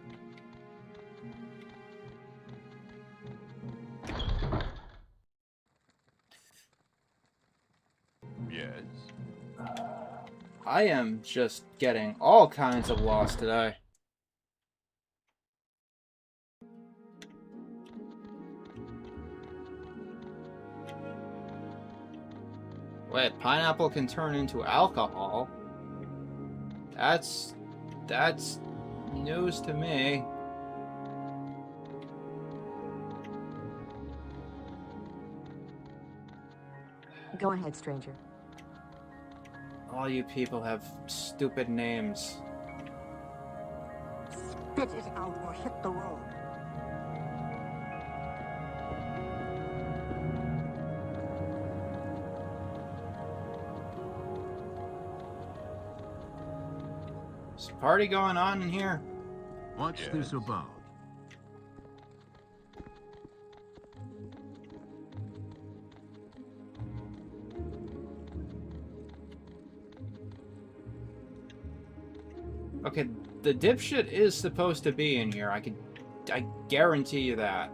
Yes. I am just getting all kinds of lost today. Wait, pineapple can turn into alcohol? That's news to me. Go ahead, stranger. All you people have stupid names. Spit it out or hit the road. Is a party going on in here? What's this about? Okay, the dipshit is supposed to be in here. I guarantee you that.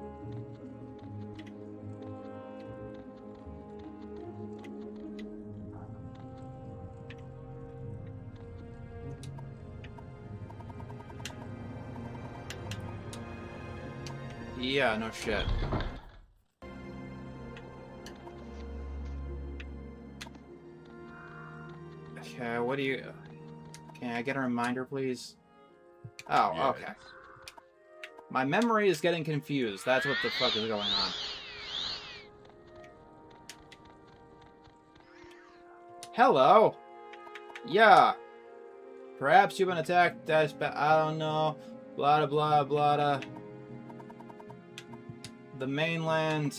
Yeah, no shit. Okay, what do you... Can I get a reminder, please? Oh, Yes. okay. My memory is getting confused. That's what the fuck is going on. Hello! Yeah. Perhaps you've been attacked. I don't know. Blah, blah, blah, blah. The mainland.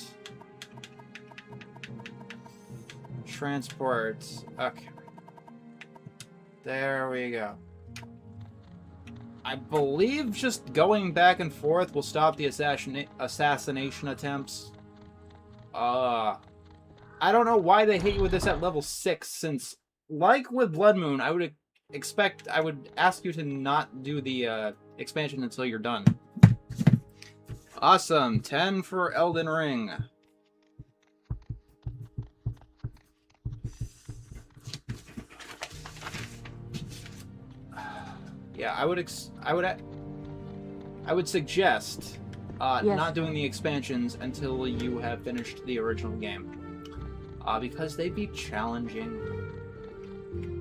Transport. Okay. There we go. I believe just going back and forth will stop the assassination attempts. I don't know why they hit you with this at level 6, since, like with Blood Moon, I would ask you to not do the expansion until you're done. Awesome. 10 for Elden Ring. Yeah, I would suggest Yes. not doing the expansions until you have finished the original game. Because they'd be challenging.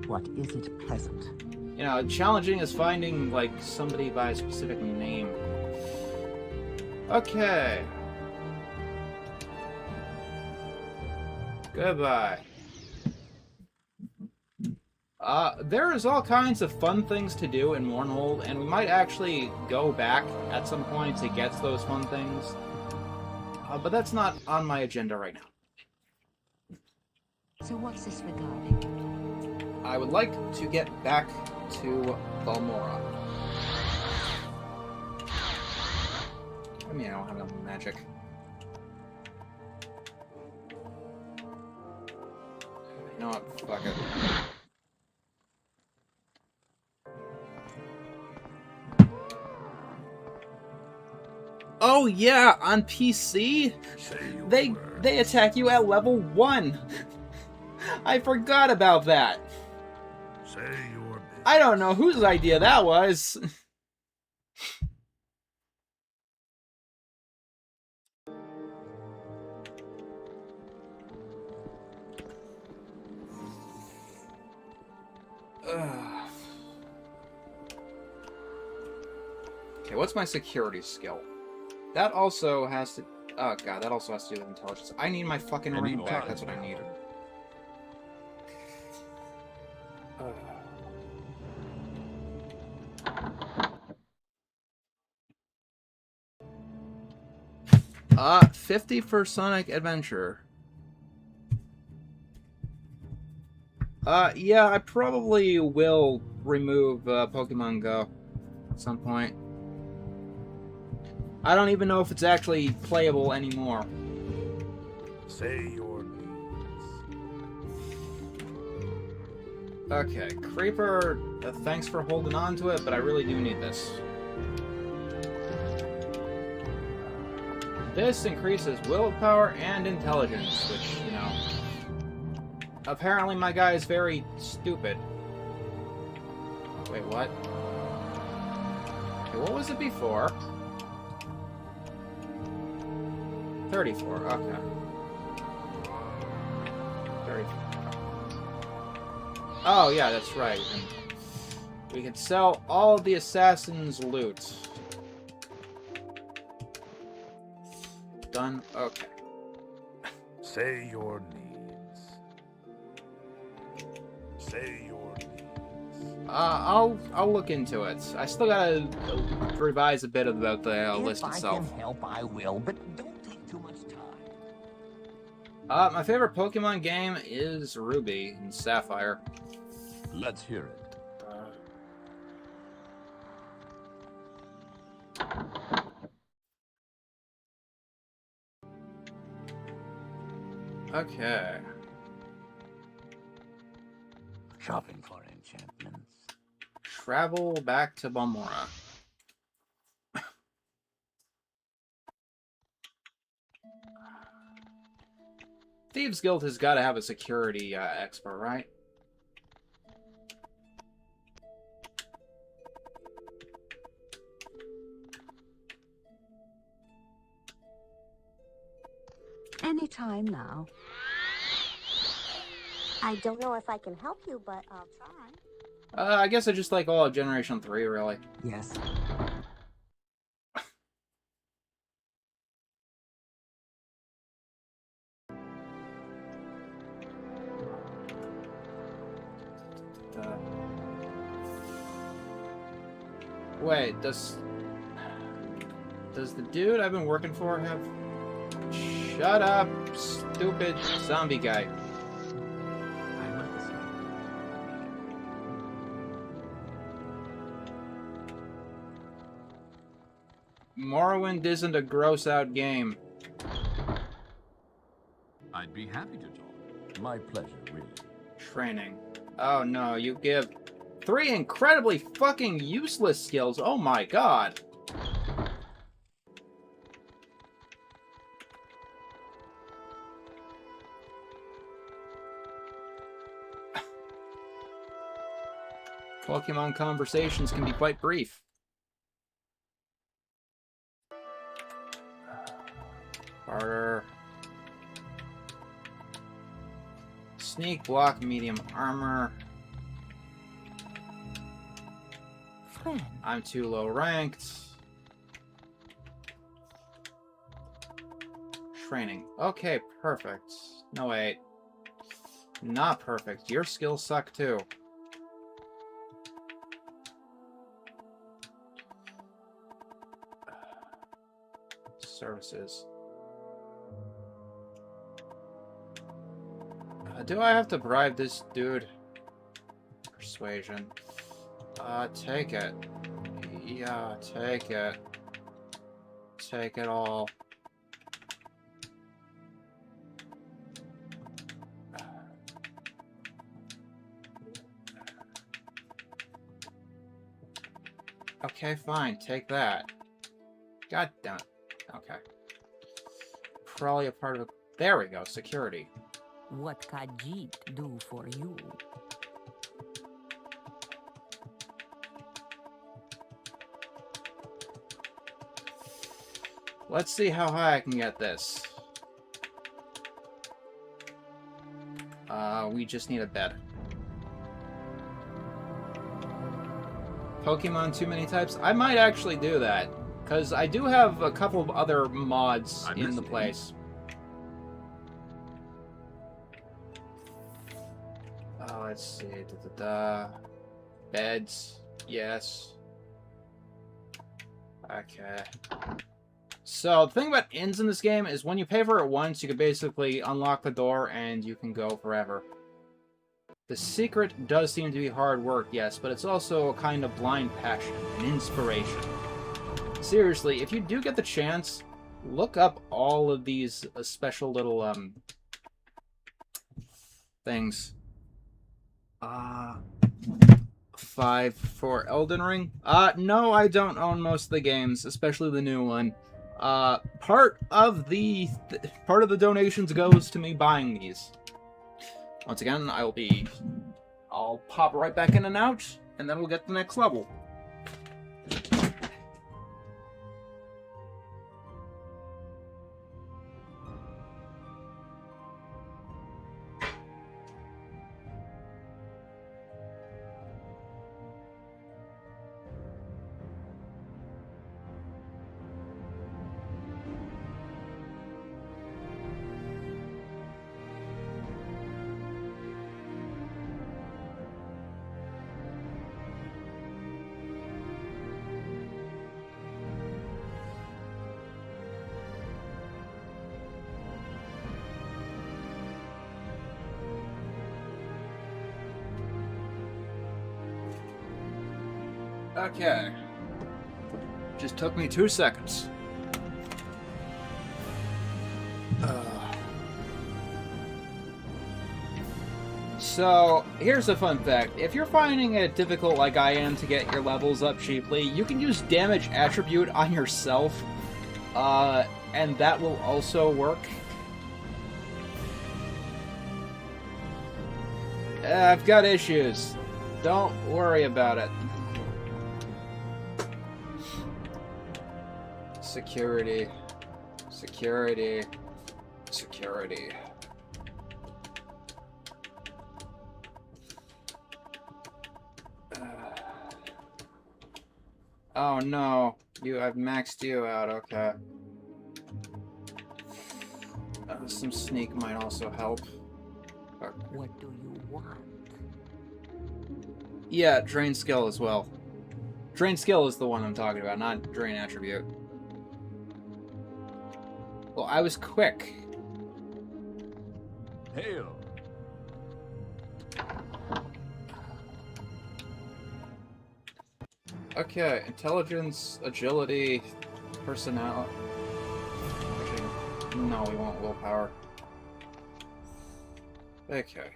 What is it, peasant? You know, challenging is finding, like, somebody by a specific name. Okay. Goodbye. There is all kinds of fun things to do in Mournhold, and we might actually go back at some point to get to those fun things. But that's not on my agenda right now. So what's this regarding? I would like to get back to Balmora. I mean, I don't have enough magic. You know what? Fuck it. Oh yeah, on PC, they attack you at level 1. I forgot about that. Say your business. I don't know whose idea that was. Okay, what's my security skill? That also has to... Oh god, that also has to do with intelligence. I need my fucking ring back, that's what I need. Uh, 50 for Sonic Adventure. Yeah, I probably will remove Pokemon Go at some point. I don't even know if it's actually playable anymore. Say your needs. Okay, Creeper, thanks for holding on to it, but I really do need this. This increases willpower and intelligence, which, you know... Apparently my guy is very stupid. Wait, what? Okay, what was it before? 34, okay. 34. Oh, yeah, that's right. We can sell all of the assassin's loot. Done? Okay. Say your needs. Say your needs. I'll look into it. I still gotta revise a bit about the list If itself. I can help, I will, but don't take too much My favorite Pokemon game is Ruby and Sapphire. Let's hear it. Okay. Shopping for enchantments. Travel back to Balmora. Thieves Guild has got to have a security expert, right? Anytime now. I don't know if I can help you, but I'll try. I guess I just like all of Generation 3, really. Yes. Wait, does the dude I've been working for have... Shut up, stupid zombie guy. I will listen. Morrowind isn't a gross-out game. I'd be happy to talk. My pleasure, really. Training. Oh no, you give 3 incredibly fucking useless skills. Oh my god. Pokemon conversations can be quite brief. Harder. Sneak, block, medium armor. Friend. I'm too low ranked. Training. Okay, perfect. No, wait. Not perfect. Your skills suck too. Services. Do I have to bribe this dude? Persuasion. Take it. Yeah, take it. Take it all. Okay, fine. Take that. God damn it. Okay. Probably a part of it. There we go. Security. What can Jeet do for you? Let's see how high I can get this. We just need a bed. Pokemon too many types? I might actually do that. Because I do have a couple of other mods in the place. Let's see. Beds. Yes. Okay. So, the thing about inns in this game is when you pay for it once, you can basically unlock the door and you can go forever. The secret does seem to be hard work, yes, but it's also a kind of blind passion, an inspiration. Seriously, if you do get the chance, look up all of these special little, things. 5 for Elden Ring? No, I don't own most of the games, especially the new one. Part of the donations goes to me buying these. Once again, I'll pop right back in and out, and then we'll get to the next level. Okay. Just took me 2 seconds. So, here's a fun fact. If you're finding it difficult like I am to get your levels up cheaply, you can use damage attribute on yourself, and that will also work. I've got issues. Don't worry about it. Security. Security. Security. Oh no, I've maxed you out, okay. Some sneak might also help. What do you want? Yeah, drain skill as well. Drain skill is the one I'm talking about, not drain attribute. Well, I was quick. Hail! Okay, intelligence, agility, personality. No, we want willpower. Okay.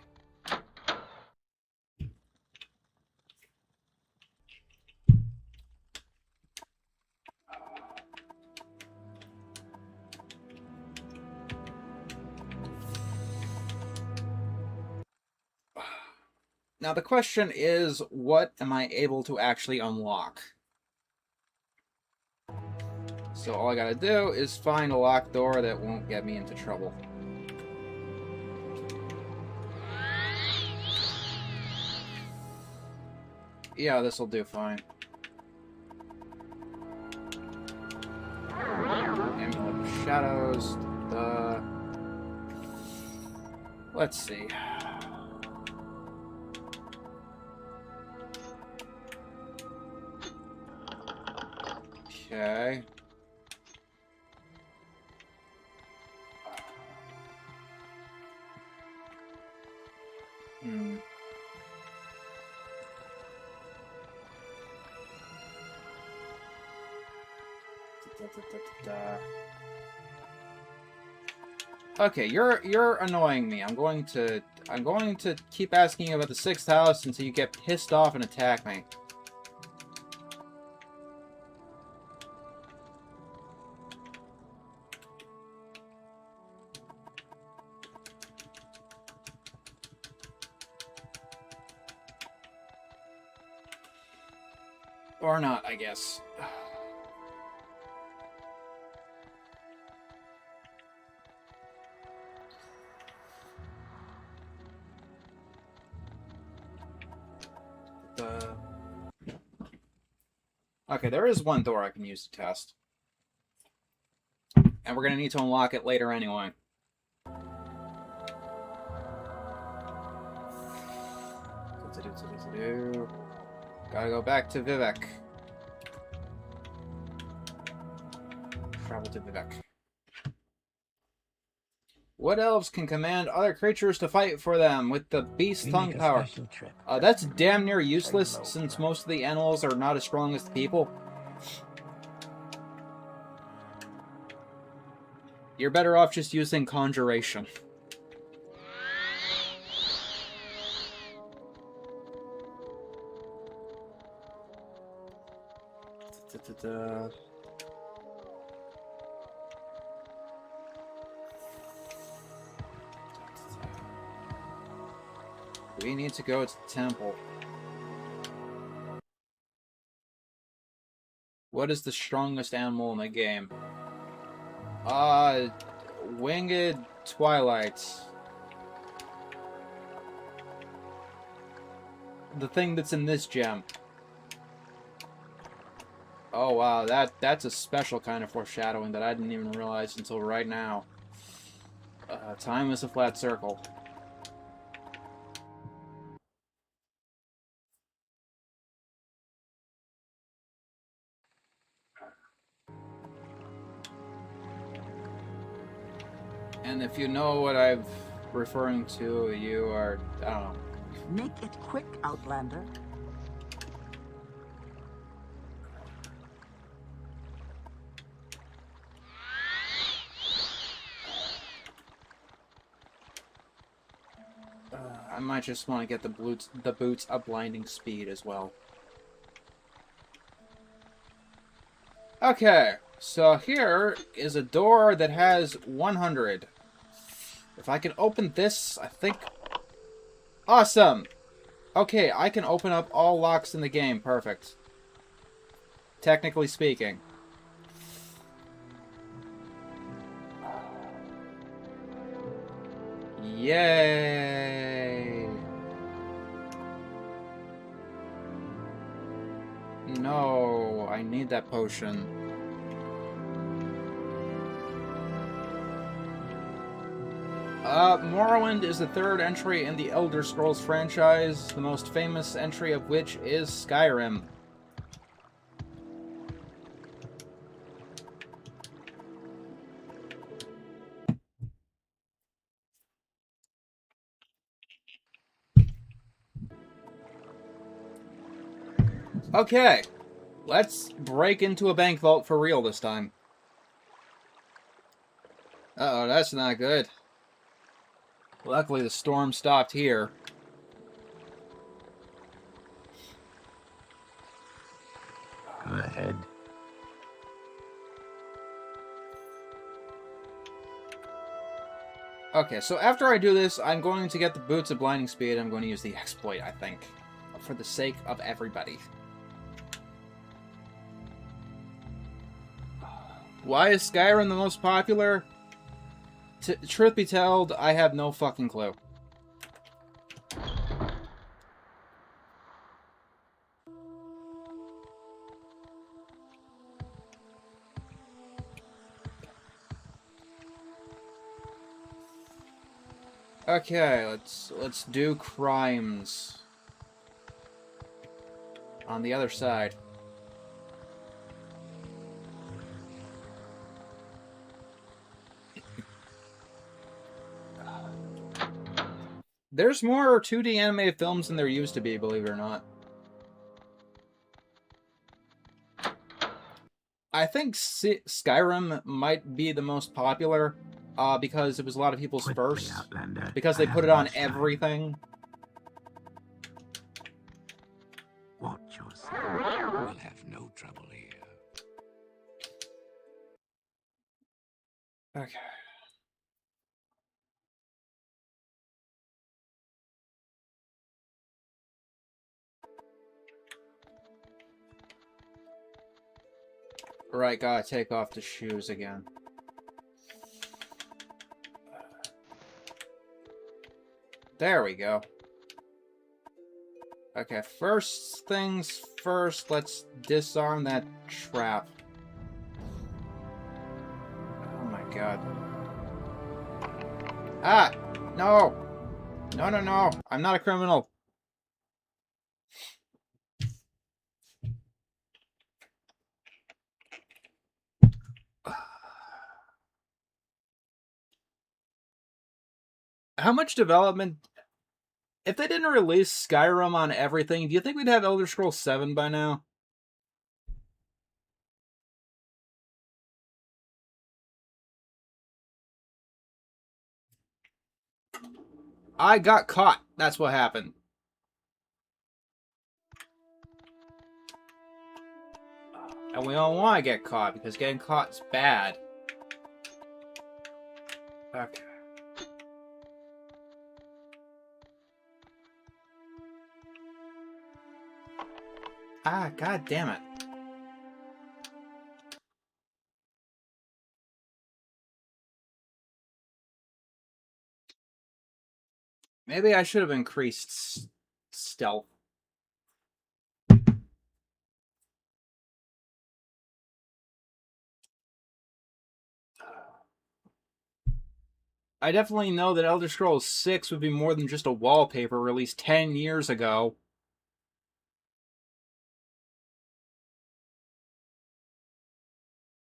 Now the question is, what am I able to actually unlock? So all I gotta do is find a locked door that won't get me into trouble. Yeah, this'll do fine. Amulet of Shadows. Let's see. Okay. Hmm. Okay, you're annoying me. I'm going to keep asking you about the 6th house until you get pissed off and attack me. Or not, I guess. Okay, there is one door I can use to test. And we're gonna need to unlock it later anyway. Gotta go back to Vivek. Travel to Vivek. What elves can command other creatures to fight for them with the beast tongue power? That's damn near useless since most of the animals are not as strong as the people. You're better off just using conjuration. We need to go to the temple. What is the strongest animal in the game? Winged Twilight. The thing that's in this gem. Oh wow, that's a special kind of foreshadowing that I didn't even realize until right now. Time is a flat circle. And if you know what I'm referring to, you are, I don't know. Make it quick, Outlander. I might just want to get the boots a blinding speed as well. Okay, so here is a door that has 100. If I can open this, I think... Awesome! Okay, I can open up all locks in the game. Perfect. Technically speaking. Yay! No, I need that potion. Morrowind is the third entry in the Elder Scrolls franchise, the most famous entry of which is Skyrim. Okay, let's break into a bank vault for real this time. Uh-oh, that's not good. Luckily, the storm stopped here. Go ahead. Okay, so after I do this, I'm going to get the Boots of Blinding Speed. I'm going to use the exploit, I think, for the sake of everybody. Why is Skyrim the most popular? Truth be told, I have no fucking clue. Okay, let's do crimes. On the other side. There's more 2D animated films than there used to be, believe it or not. I think Skyrim might be the most popular, because it was a lot of people's first. Because they put it on everything. Watch yourself. We'll have no trouble here. Okay. Right, gotta take off the shoes again. There we go. Okay, first things first, let's disarm that trap. Oh my god. Ah! No! No, no, no! I'm not a criminal! How much development... If they didn't release Skyrim on everything, do you think we'd have Elder Scrolls 7 by now? I got caught. That's what happened. And we don't want to get caught, because getting caught is bad. Okay. Ah, god damn it. Maybe I should have increased stealth. I definitely know that Elder Scrolls 6 would be more than just a wallpaper released 10 years ago.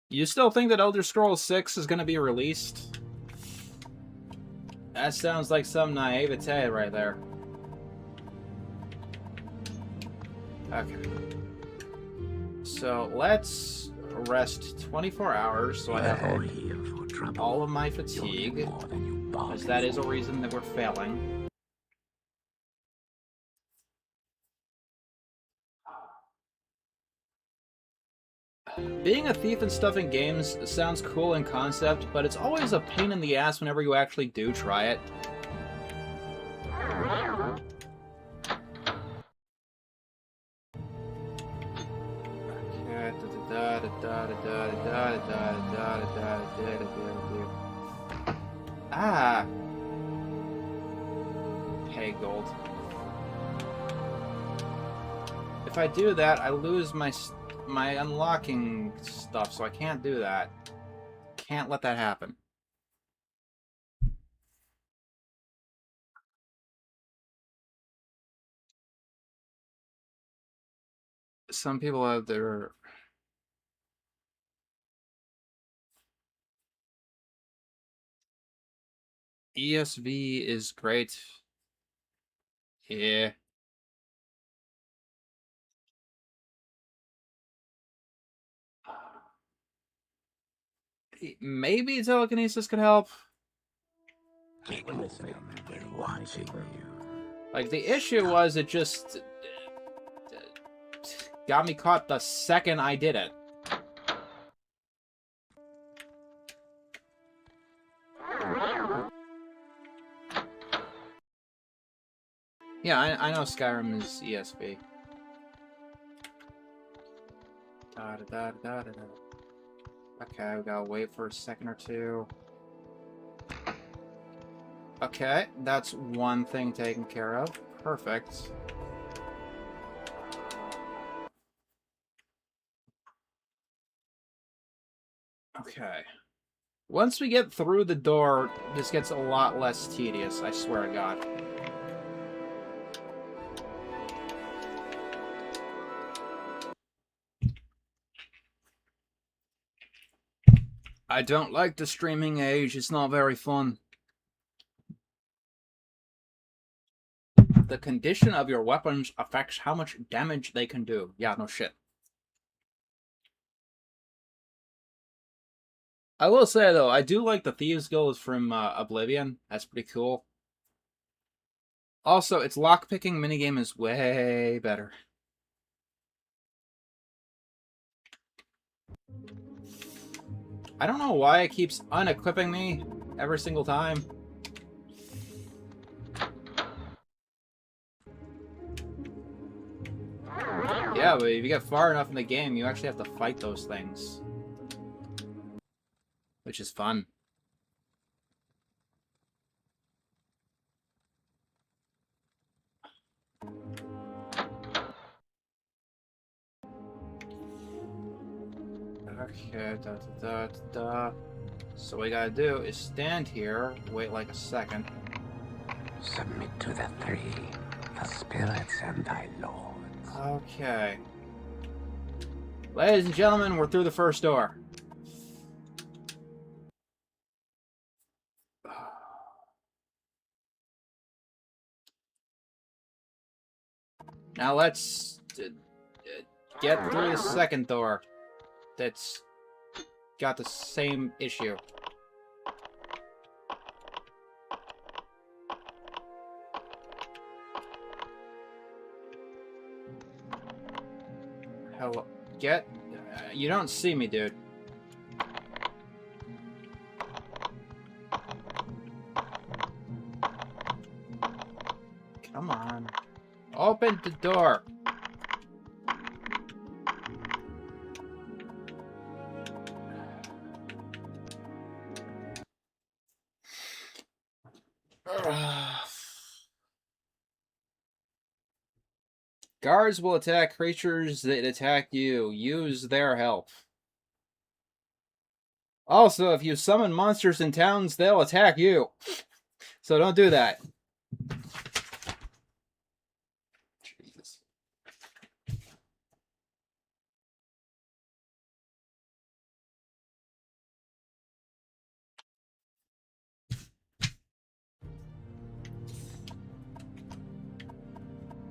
You still think that Elder Scrolls 6 is going to be released? That sounds like some naivete right there. Okay. So, let's rest 24 hours so I have all of my fatigue, because that is a reason that we're failing. Being a thief and stuff in games sounds cool in concept, but it's always a pain in the ass whenever you actually do try it. Ah! 8 gold. If I do that, I lose my unlocking stuff, so I can't do that. Can't let that happen. Some people have their... ESV is great. Yeah. Maybe telekinesis could help. Listen, they're watching you. Like, the issue was it just got me caught the second I did it. Yeah, I know Skyrim is ESV. Okay, we gotta wait for a second or two. Okay, that's one thing taken care of. Perfect. Okay. Once we get through the door, this gets a lot less tedious, I swear to God. I don't like the streaming age, it's not very fun. The condition of your weapons affects how much damage they can do. Yeah, no shit. I will say, though, I do like the Thieves Guild from Oblivion. That's pretty cool. Also, its lockpicking minigame is way better. I don't know why it keeps unequipping me every single time. Yeah, but if you get far enough in the game, you actually have to fight those things. Which is fun. Okay, So what we gotta do is stand here, wait like a second. Submit to the three, the spirits and thy lords. Okay. Ladies and gentlemen, we're through the first door. Now let's get through the second door. That's got the same issue. Hello. Get... you don't see me, dude. Come on. Open the door. Guards will attack creatures that attack you. Use their help. Also, if you summon monsters in towns, they'll attack you. So don't do that. Jesus.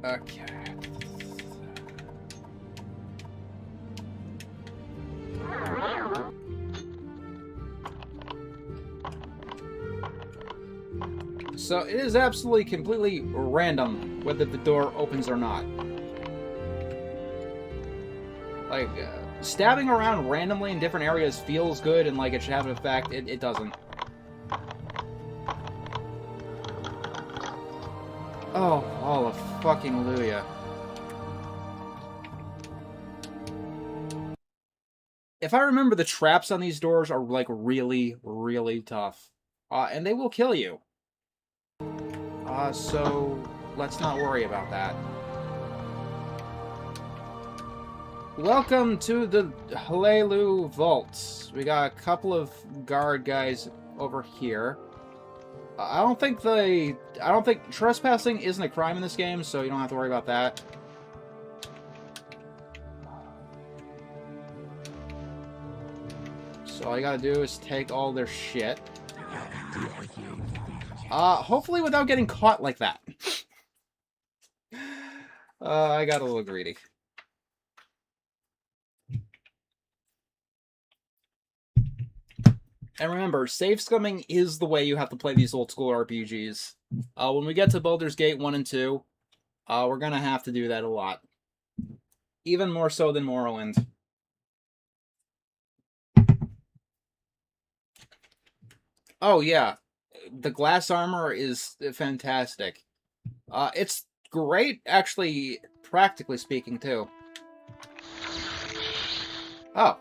Okay. So it is absolutely completely random whether the door opens or not. Like, stabbing around randomly in different areas feels good and like it should have an effect. It doesn't. Oh, hallelujah. If I remember, the traps on these doors are like really, really tough. And they will kill you. So let's not worry about that. Welcome to the Halelu Vaults. We got a couple of guard guys over here. I don't think trespassing isn't a crime in this game, so you don't have to worry about that. So all you gotta do is take all their shit. Hopefully without getting caught like that. I got a little greedy. And remember, safe scumming is the way you have to play these old school RPGs. When we get to Baldur's Gate 1 and 2, we're gonna have to do that a lot. Even more so than Morrowind. Oh yeah, the glass armor is fantastic. It's great, actually, practically speaking, too. Oh.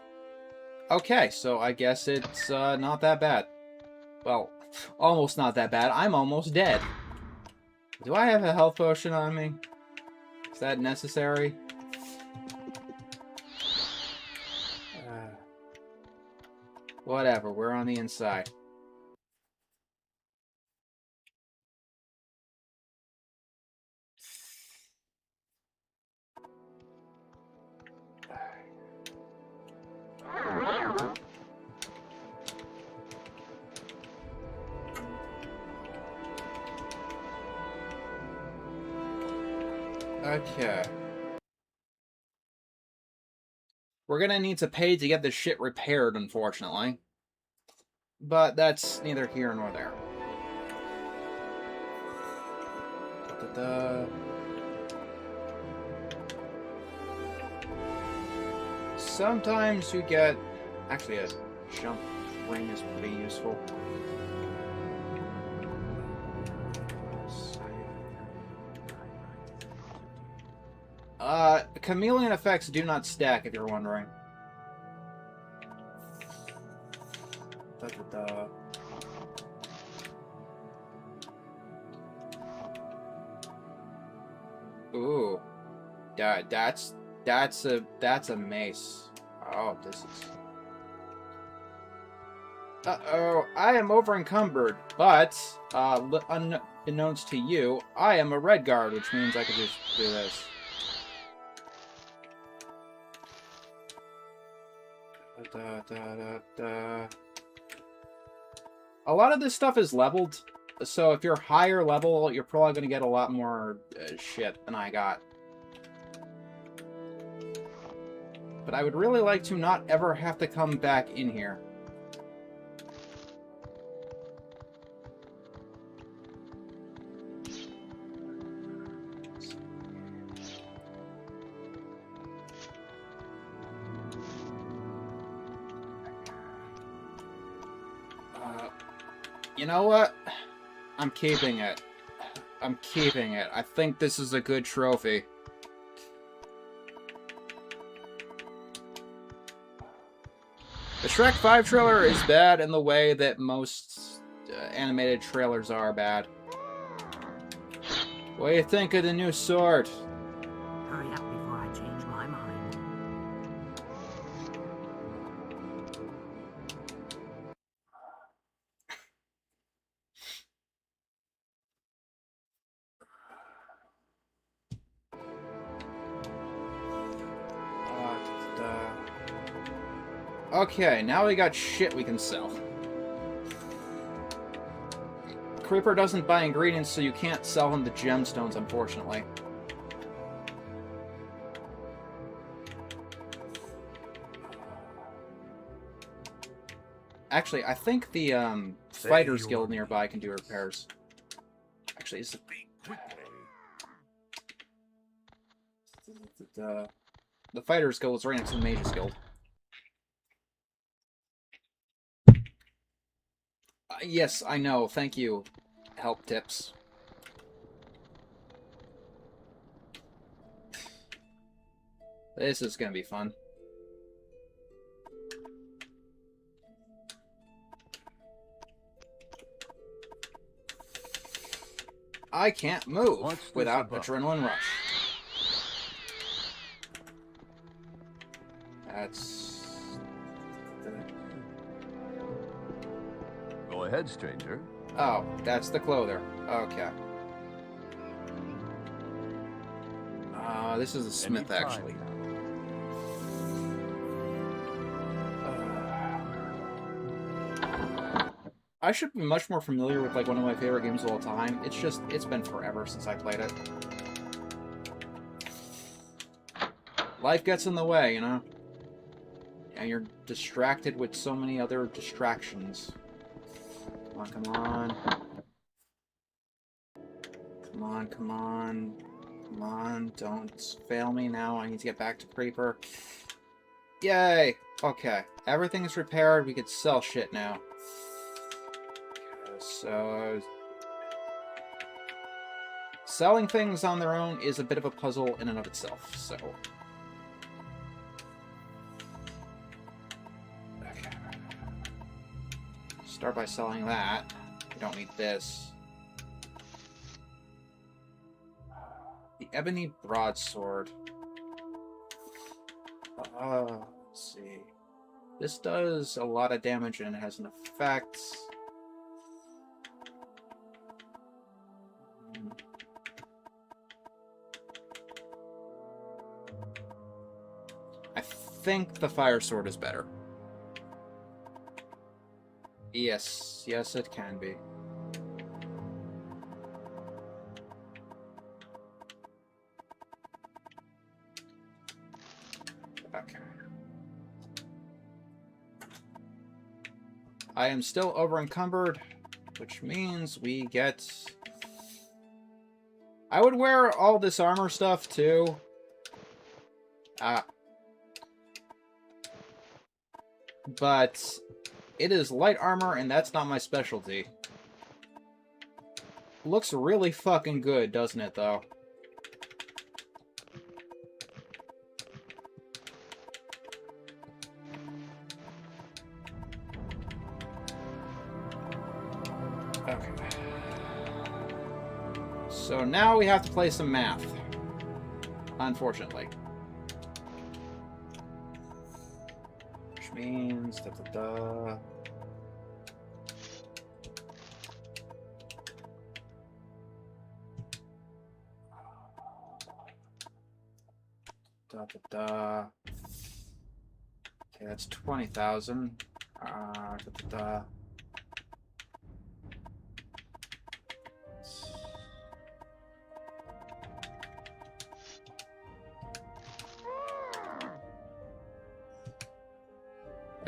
Okay, so I guess it's not that bad. Well, almost not that bad. I'm almost dead. Do I have a health potion on me? Is that necessary? Whatever, we're on the inside. Okay. We're gonna need to pay to get this shit repaired, unfortunately. But that's neither here nor there. Da-da-da. Sometimes you get... Actually, a jump ring is pretty useful. Chameleon effects do not stack, if you're wondering. Da-da-da. Ooh. That's a mace. Oh, this is... Uh-oh, I am over-encumbered, but, unbeknownst to you, I am a red guard, which means I can just do this. A lot of this stuff is leveled, so if you're higher level, you're probably going to get a lot more shit than I got. But I would really like to not ever have to come back in here. You know what? I'm keeping it. I'm keeping it. I think this is a good trophy. The Shrek 5 trailer is bad in the way that most animated trailers are bad. What do you think of the new sword? Hurry up before I change my mind. Okay, now we got shit we can sell. Creeper doesn't buy ingredients, so you can't sell him the gemstones, unfortunately. Actually, I think the Fighters Guild nearby can do repairs. Actually, is it... The Fighters Guild is right next to the Mages Guild. Yes, I know. Thank you, Help Tips. This is gonna be fun. I can't move What's this without about? adrenaline rush. That's... Go ahead, stranger. Oh, that's the clother. Okay. This is a smith, Anytime actually. now. I should be much more familiar with, like, one of my favorite games of all time. It's just, it's been forever since I played it. Life gets in the way, you know? And you're distracted with so many other distractions. Come on, come on. Come on, come on. Come on, don't fail me now. I need to get back to Creeper. Yay! Okay, everything is repaired. We could sell shit now. So... selling things on their own is a bit of a puzzle in and of itself, so... okay. Start by selling that. We don't need this. The Ebony Broadsword. Let's see. This does a lot of damage and it has an effect. I think the Fire Sword is better. Yes, yes it can be. Okay. I am still over encumbered, which means we get... I would wear all this armor stuff too. But it is light armor and that's not my specialty. Looks really fucking good, doesn't it, though? Okay. So now we have to play some math. Unfortunately. Which means... da-da-da... da-da-da... Okay, that's 20,000. Da-da-da...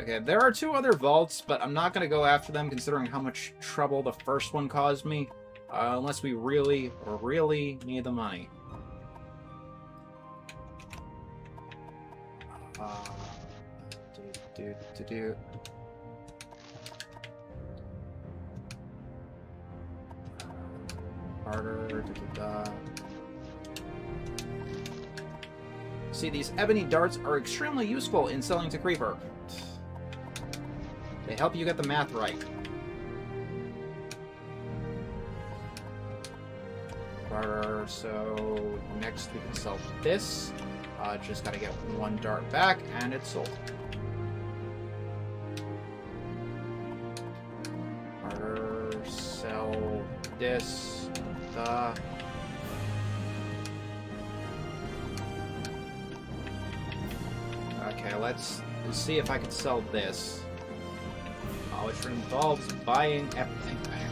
Okay, there are two other vaults, but I'm not going to go after them considering how much trouble the first one caused me. Unless we really, really need the money. Harder, da-da-da. See, these ebony darts are extremely useful in selling to Creeper. They help you get the math right. Barter, so next we can sell this. Just gotta get one dart back, and it's sold. Barter, sell this. Okay, let's see if I can sell this. Which involves buying everything back.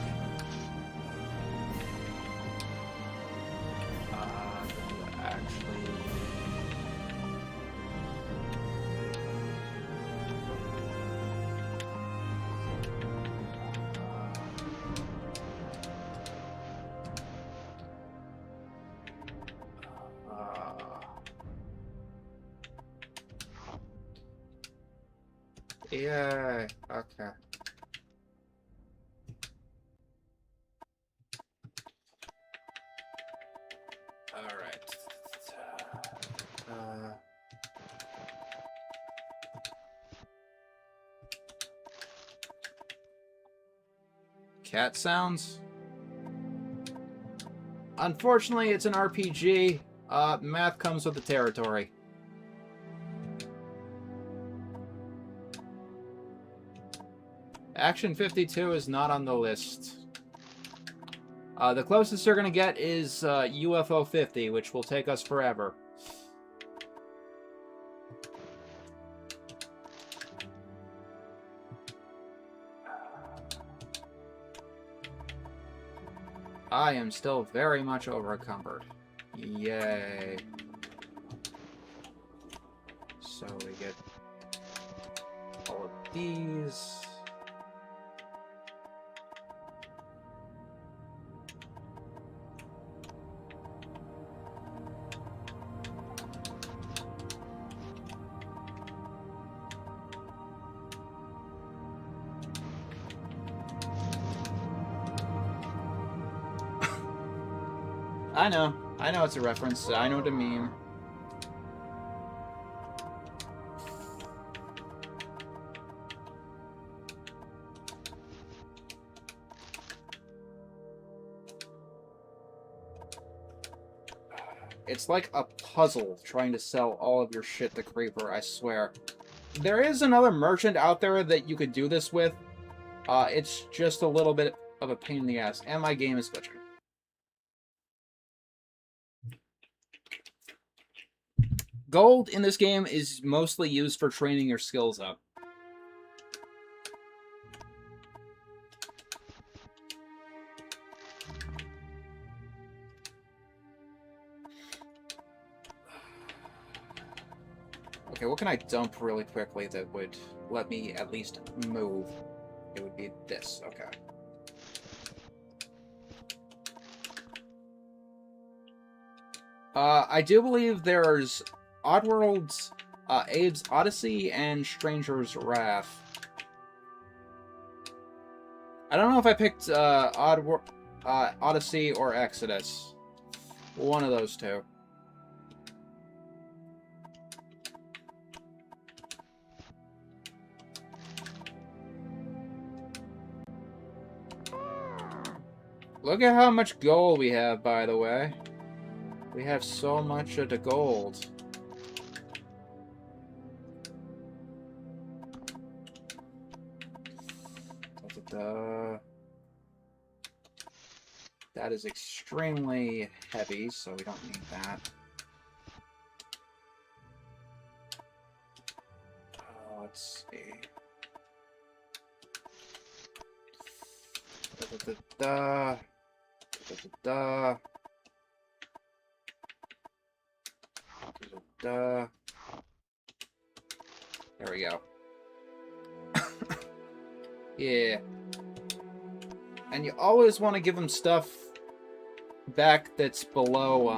Actually... yeah, okay. Cat sounds? Unfortunately, it's an RPG. Math comes with the territory. Action 52 is not on the list. The closest they're going to get is UFO 50, which will take us forever. I am still very much overencumbered. Yay. So we get all of these. I know it's a reference. I know what I mean. It's like a puzzle trying to sell all of your shit to Creeper, I swear. There is another merchant out there that you could do this with. It's just a little bit of a pain in the ass, and my game is glitching. Gold in this game is mostly used for training your skills up. Okay, what can I dump really quickly that would let me at least move? It would be this, okay. I do believe there's Oddworld's, Abe's Odyssey, and Stranger's Wrath. I don't know if I picked Odyssey or Exodus. One of those two. Look at how much gold we have, by the way. We have so much of the gold. That is extremely heavy, so we don't need that. Let's see. There we go. Yeah. And you always want to give them stuff back that's below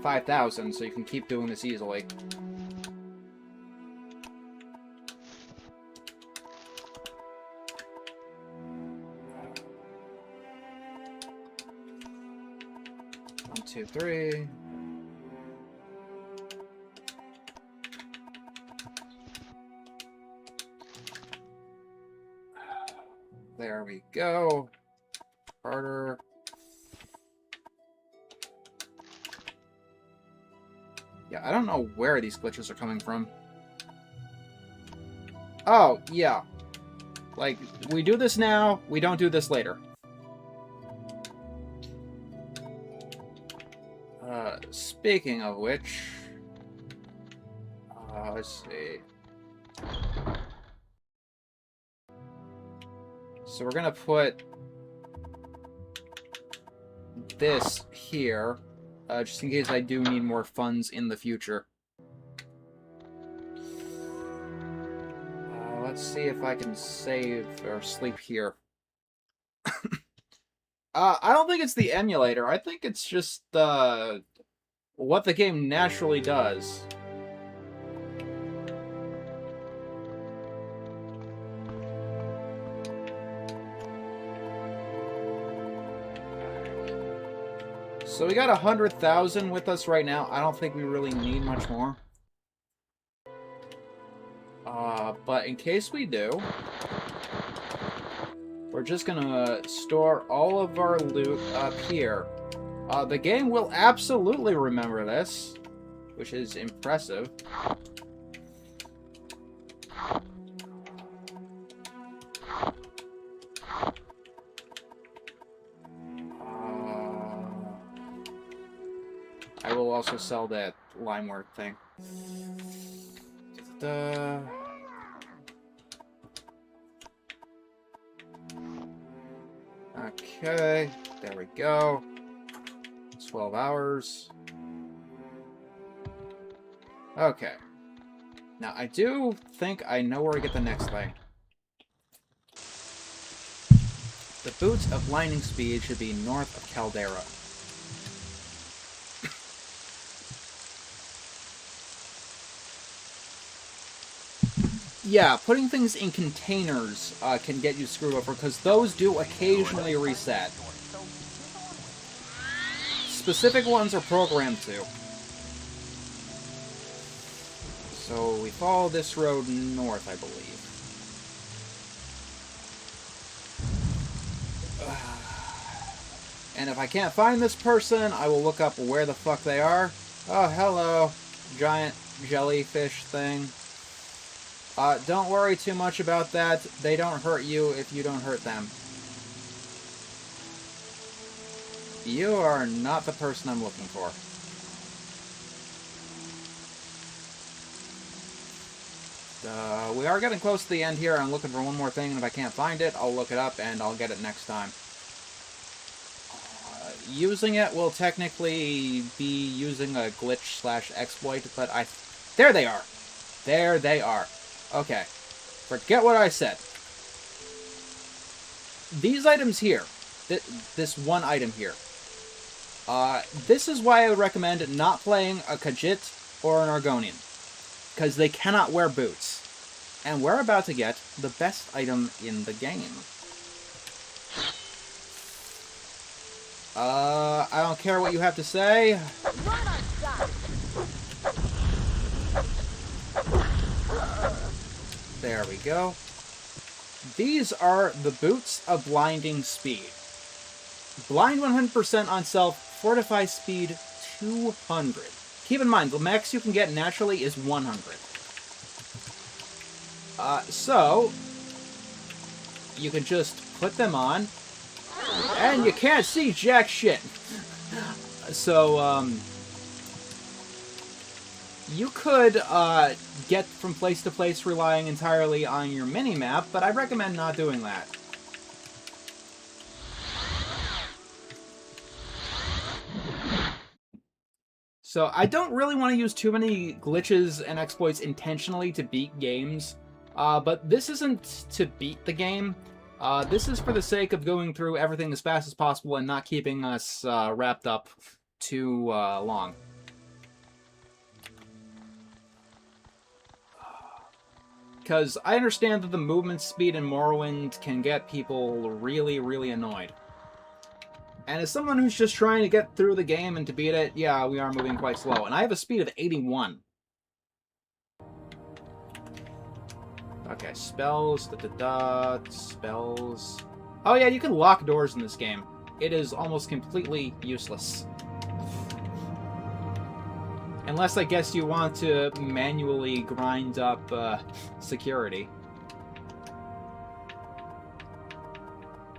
5,000, so you can keep doing this easily. One, two, three. There we go. Harder. Yeah, I don't know where these glitches are coming from. Oh, yeah. Like, we do this now, we don't do this later. Speaking of which... let's see... So we're gonna put this here, just in case I do need more funds in the future. Let's see if I can save or sleep here. I don't think it's the emulator. I think it's just what the game naturally does. So we got 100,000 with us right now. I don't think we really need much more. But in case we do, we're just gonna store all of our loot up here. The game will absolutely remember this, which is impressive. I will also sell that limework thing. Okay, there we go. 12 hours. Okay. Now, I do think I know where to get the next thing. The boots of lightning speed should be north of Caldera. Yeah, putting things in containers can get you screwed over, because those do occasionally reset. Specific ones are programmed to. So we follow this road north, I believe. And if I can't find this person, I will look up where the fuck they are. Oh, hello, giant jellyfish thing. Don't worry too much about that. They don't hurt you if you don't hurt them. You are not the person I'm looking for. We are getting close to the end here. I'm looking for one more thing, and if I can't find it, I'll look it up, and I'll get it next time. Using it will technically be using a glitch/exploit, but there they are! There they are. Okay. Forget what I said. These items here, this one item here, this is why I would recommend not playing a Khajiit or an Argonian, because they cannot wear boots. And we're about to get the best item in the game. I don't care what you have to say. There we go. These are the Boots of Blinding Speed. Blind 100% on self, fortify speed 200. Keep in mind, the max you can get naturally is 100. So, you can just put them on, and you can't see jack shit. So, you could get from place to place relying entirely on your mini-map, but I recommend not doing that. So I don't really want to use too many glitches and exploits intentionally to beat games, but this isn't to beat the game. This is for the sake of going through everything as fast as possible and not keeping us wrapped up too long. Because I understand that the movement speed in Morrowind can get people really, really annoyed. And as someone who's just trying to get through the game and to beat it, yeah, we are moving quite slow. And I have a speed of 81. Okay, spells, spells. Oh yeah, you can lock doors in this game. It is almost completely useless. Unless, I guess, you want to manually grind up security.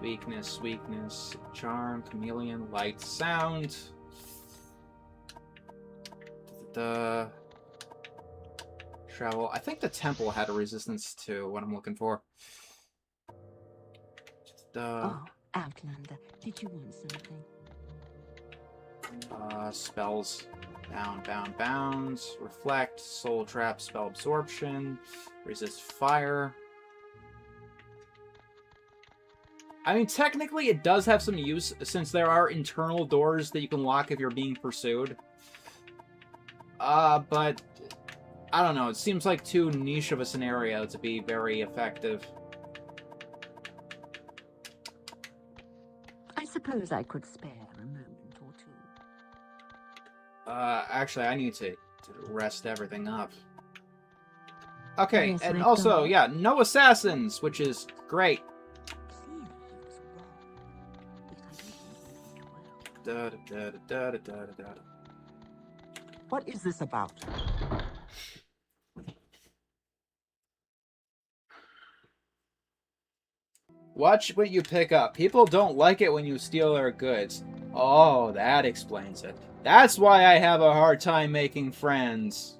Weakness, weakness, charm, chameleon, light, sound. Travel. I think the temple had a resistance to what I'm looking for. Oh, Outlander, did you want something? Spells. Bound, bounds. Reflect, soul trap, spell absorption, resist fire. I mean, technically it does have some use, since there are internal doors that you can lock if you're being pursued. But I don't know, it seems like too niche of a scenario to be very effective. I suppose I could spare a moment or two. Actually, I need to rest everything up. Okay, Yes, and my also, God. yeah, no assassins, which is great. What is this about? Watch what you pick up. People don't like it when you steal their goods. Oh, that explains it. That's why I have a hard time making friends.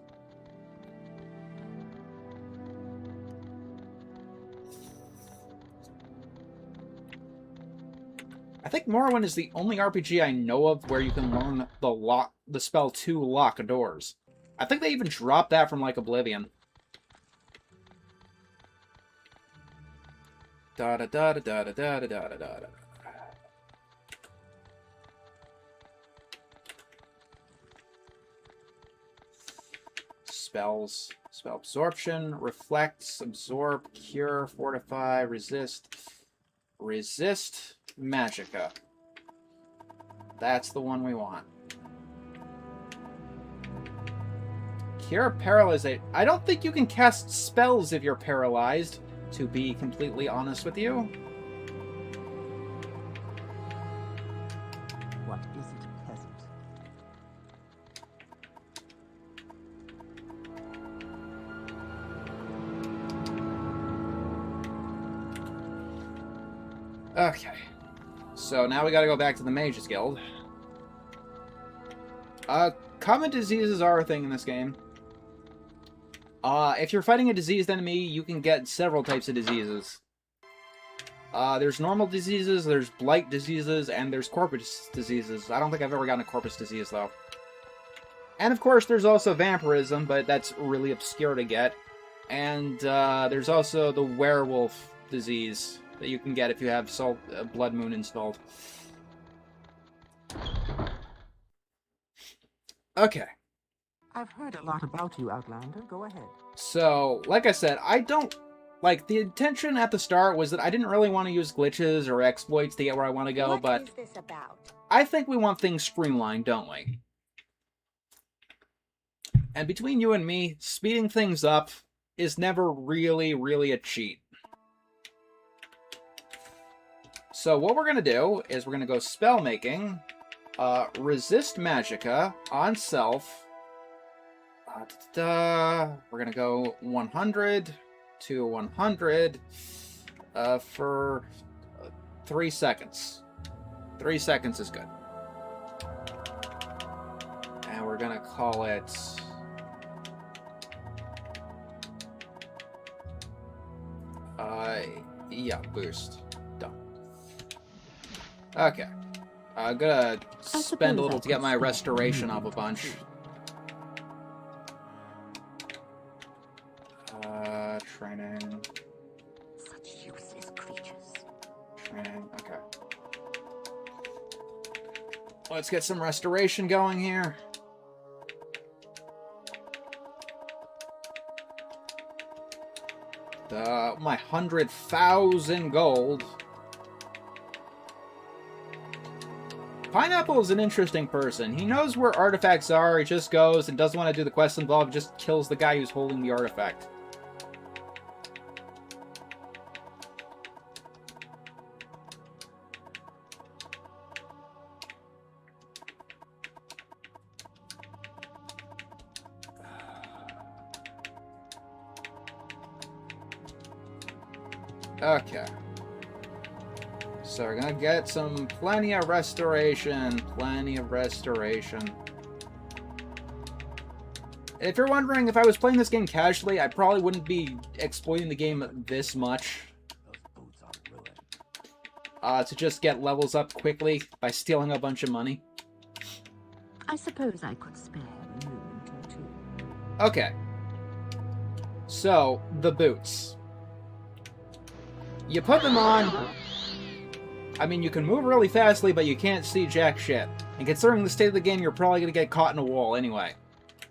I think Morrowind is the only RPG I know of where you can learn the spell to lock doors. I think they even dropped that from, like, Oblivion. Da da da da da da da da da da da. Spells. Spell absorption, reflects, absorb, cure, fortify, resist. Resist Magicka. That's the one we want. Cure paralyzation. I don't think you can cast spells if you're paralyzed, to be completely honest with you. What isn't pleasant? Okay. So now we gotta go back to the Mages Guild. Common diseases are a thing in this game. If you're fighting a diseased enemy, you can get several types of diseases. There's normal diseases, there's blight diseases, and there's corpus diseases. I don't think I've ever gotten a corpus disease, though. And of course, there's also vampirism, but that's really obscure to get. And there's also the werewolf disease that you can get if you have Blood Moon installed. Okay. I've heard a lot about you, Outlander. Go ahead. So, like I said, I don't... Like, the intention at the start was that I didn't really want to use glitches or exploits to get where I want to go, but... What is this about? I think we want things streamlined, don't we? And between you and me, speeding things up is never really a cheat. So what we're going to do is we're going to go spell making, resist Magicka on self. We're going to go 100 to 100 for 3 seconds. 3 seconds is good. And we're going to call it... yeah, boost. Done. Okay. I'm gonna spend a little to get my restoration up a bunch. Training. Such useless creatures. Training, okay. Let's get some restoration going here. My 100,000 gold. Pineapple is an interesting person. He knows where artifacts are, he just goes and doesn't want to do the quest involved, just kills the guy who's holding the artifact. Okay. So we're gonna get plenty of restoration. Plenty of restoration. If you're wondering, if I was playing this game casually, I probably wouldn't be exploiting the game this much. To just get levels up quickly by stealing a bunch of money. I suppose I could spare a moment or two. Okay. So, the boots. You put them on... I mean, you can move really fastly, but you can't see jack shit. And considering the state of the game, you're probably going to get caught in a wall anyway.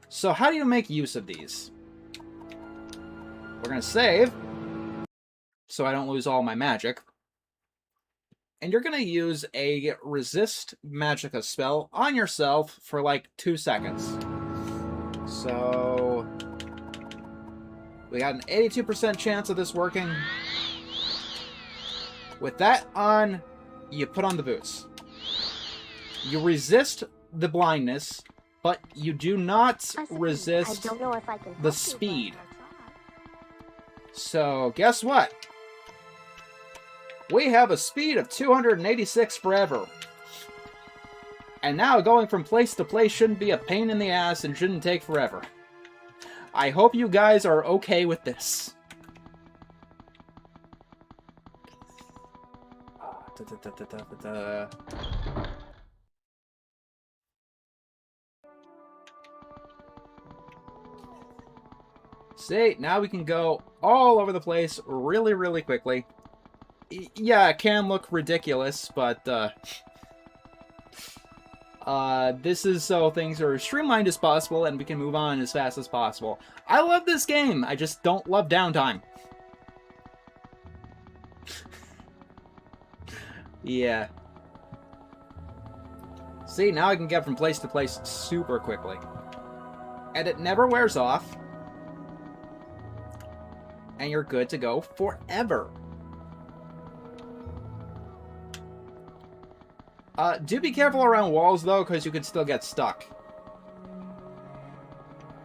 So how do you make use of these? We're going to save, so I don't lose all my magic. And you're going to use a resist Magicka spell on yourself for like 2 seconds. So... we got an 82% chance of this working. With that on, you put on the boots. You resist the blindness, but you do not I resist don't know if I can help the you, but speed. I'll try. So, guess what? We have a speed of 286 forever. And now going from place to place shouldn't be a pain in the ass and shouldn't take forever. I hope you guys are okay with this. See, now we can go all over the place really, really quickly. Yeah, it can look ridiculous, but this is so things are as streamlined as possible and we can move on as fast as possible. I love this game, I just don't love downtime. Yeah. See, now I can get from place to place super quickly. And it never wears off. And you're good to go forever. Do be careful around walls, though, because you could still get stuck.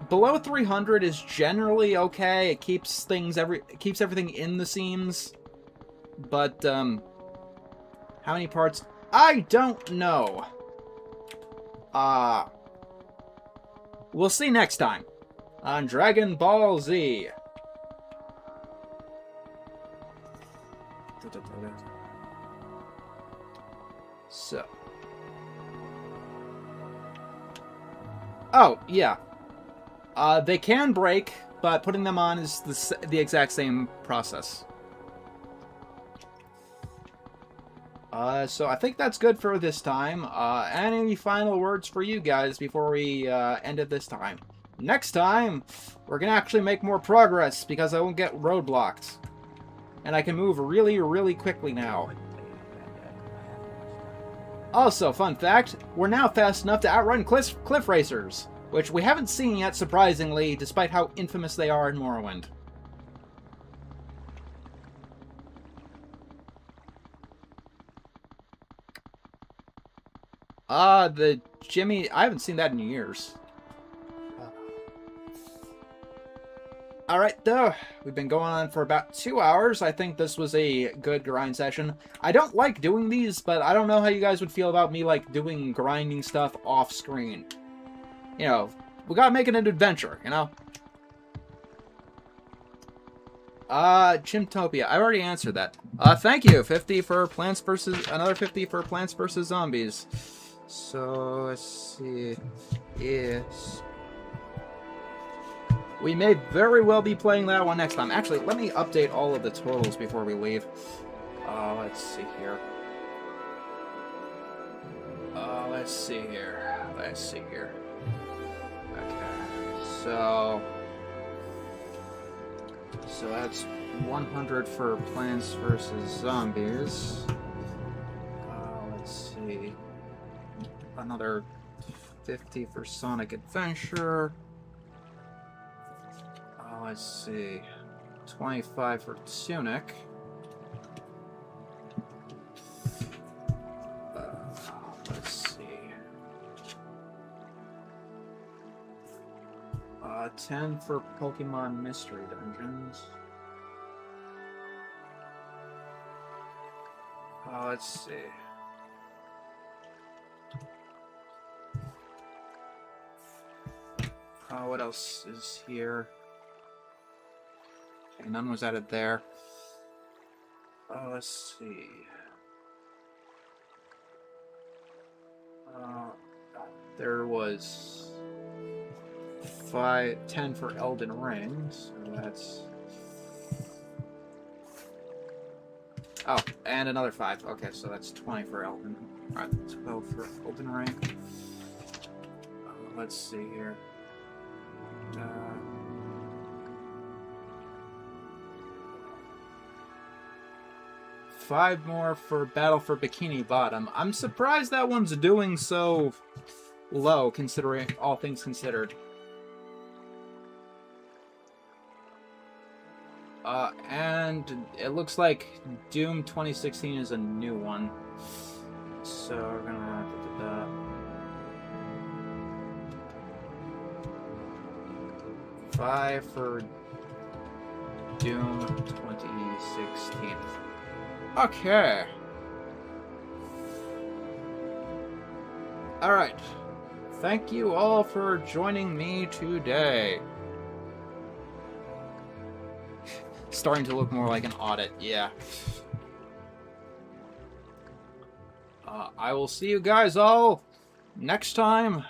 Below 300 is generally okay. It keeps keeps everything in the seams. But, how many parts? I don't know. We'll see next time on Dragon Ball Z. So. Oh, yeah. They can break, but putting them on is the exact same process. So I think that's good for this time. Any final words for you guys before we end it this time? Next time, we're gonna actually make more progress because I won't get roadblocked. And I can move really, really quickly now. Also, fun fact, we're now fast enough to outrun cliff racers, which we haven't seen yet, surprisingly, despite how infamous they are in Morrowind. The Jimmy... I haven't seen that in years. Alright, though. We've been going on for about 2 hours. I think this was a good grind session. I don't like doing these, but I don't know how you guys would feel about me, like, doing grinding stuff off-screen. You know, we gotta make it an adventure, you know? Chimtopia. I already answered that. Thank you. 50 for Plants vs... Another 50 for Plants vs. Zombies. So, let's see. Yes. We may very well be playing that one next time. Actually, let me update all of the totals before we leave. Let's see here. Let's see here. Let's see here. Okay. So that's 100 for Plants vs. Zombies. Let's see. Another 50 for Sonic Adventure. Let's see. 25 for Tunic. Let's see. 10 for Pokemon Mystery Dungeons. Let's see. What else is here? Okay, none was added there. Let's see. There was 10 for Elden Ring, so that's... Oh, and another 5. Okay, so that's 20 for Elden. Alright, 12 for Elden Ring. Let's see here. 5 more for Battle for Bikini Bottom. I'm surprised that one's doing so low, considering all things considered. And it looks like Doom 2016 is a new one. So So we're gonna five for Doom 2016. Okay. Alright. Thank you all for joining me today. Starting to look more like an audit, yeah. I will see you guys all next time.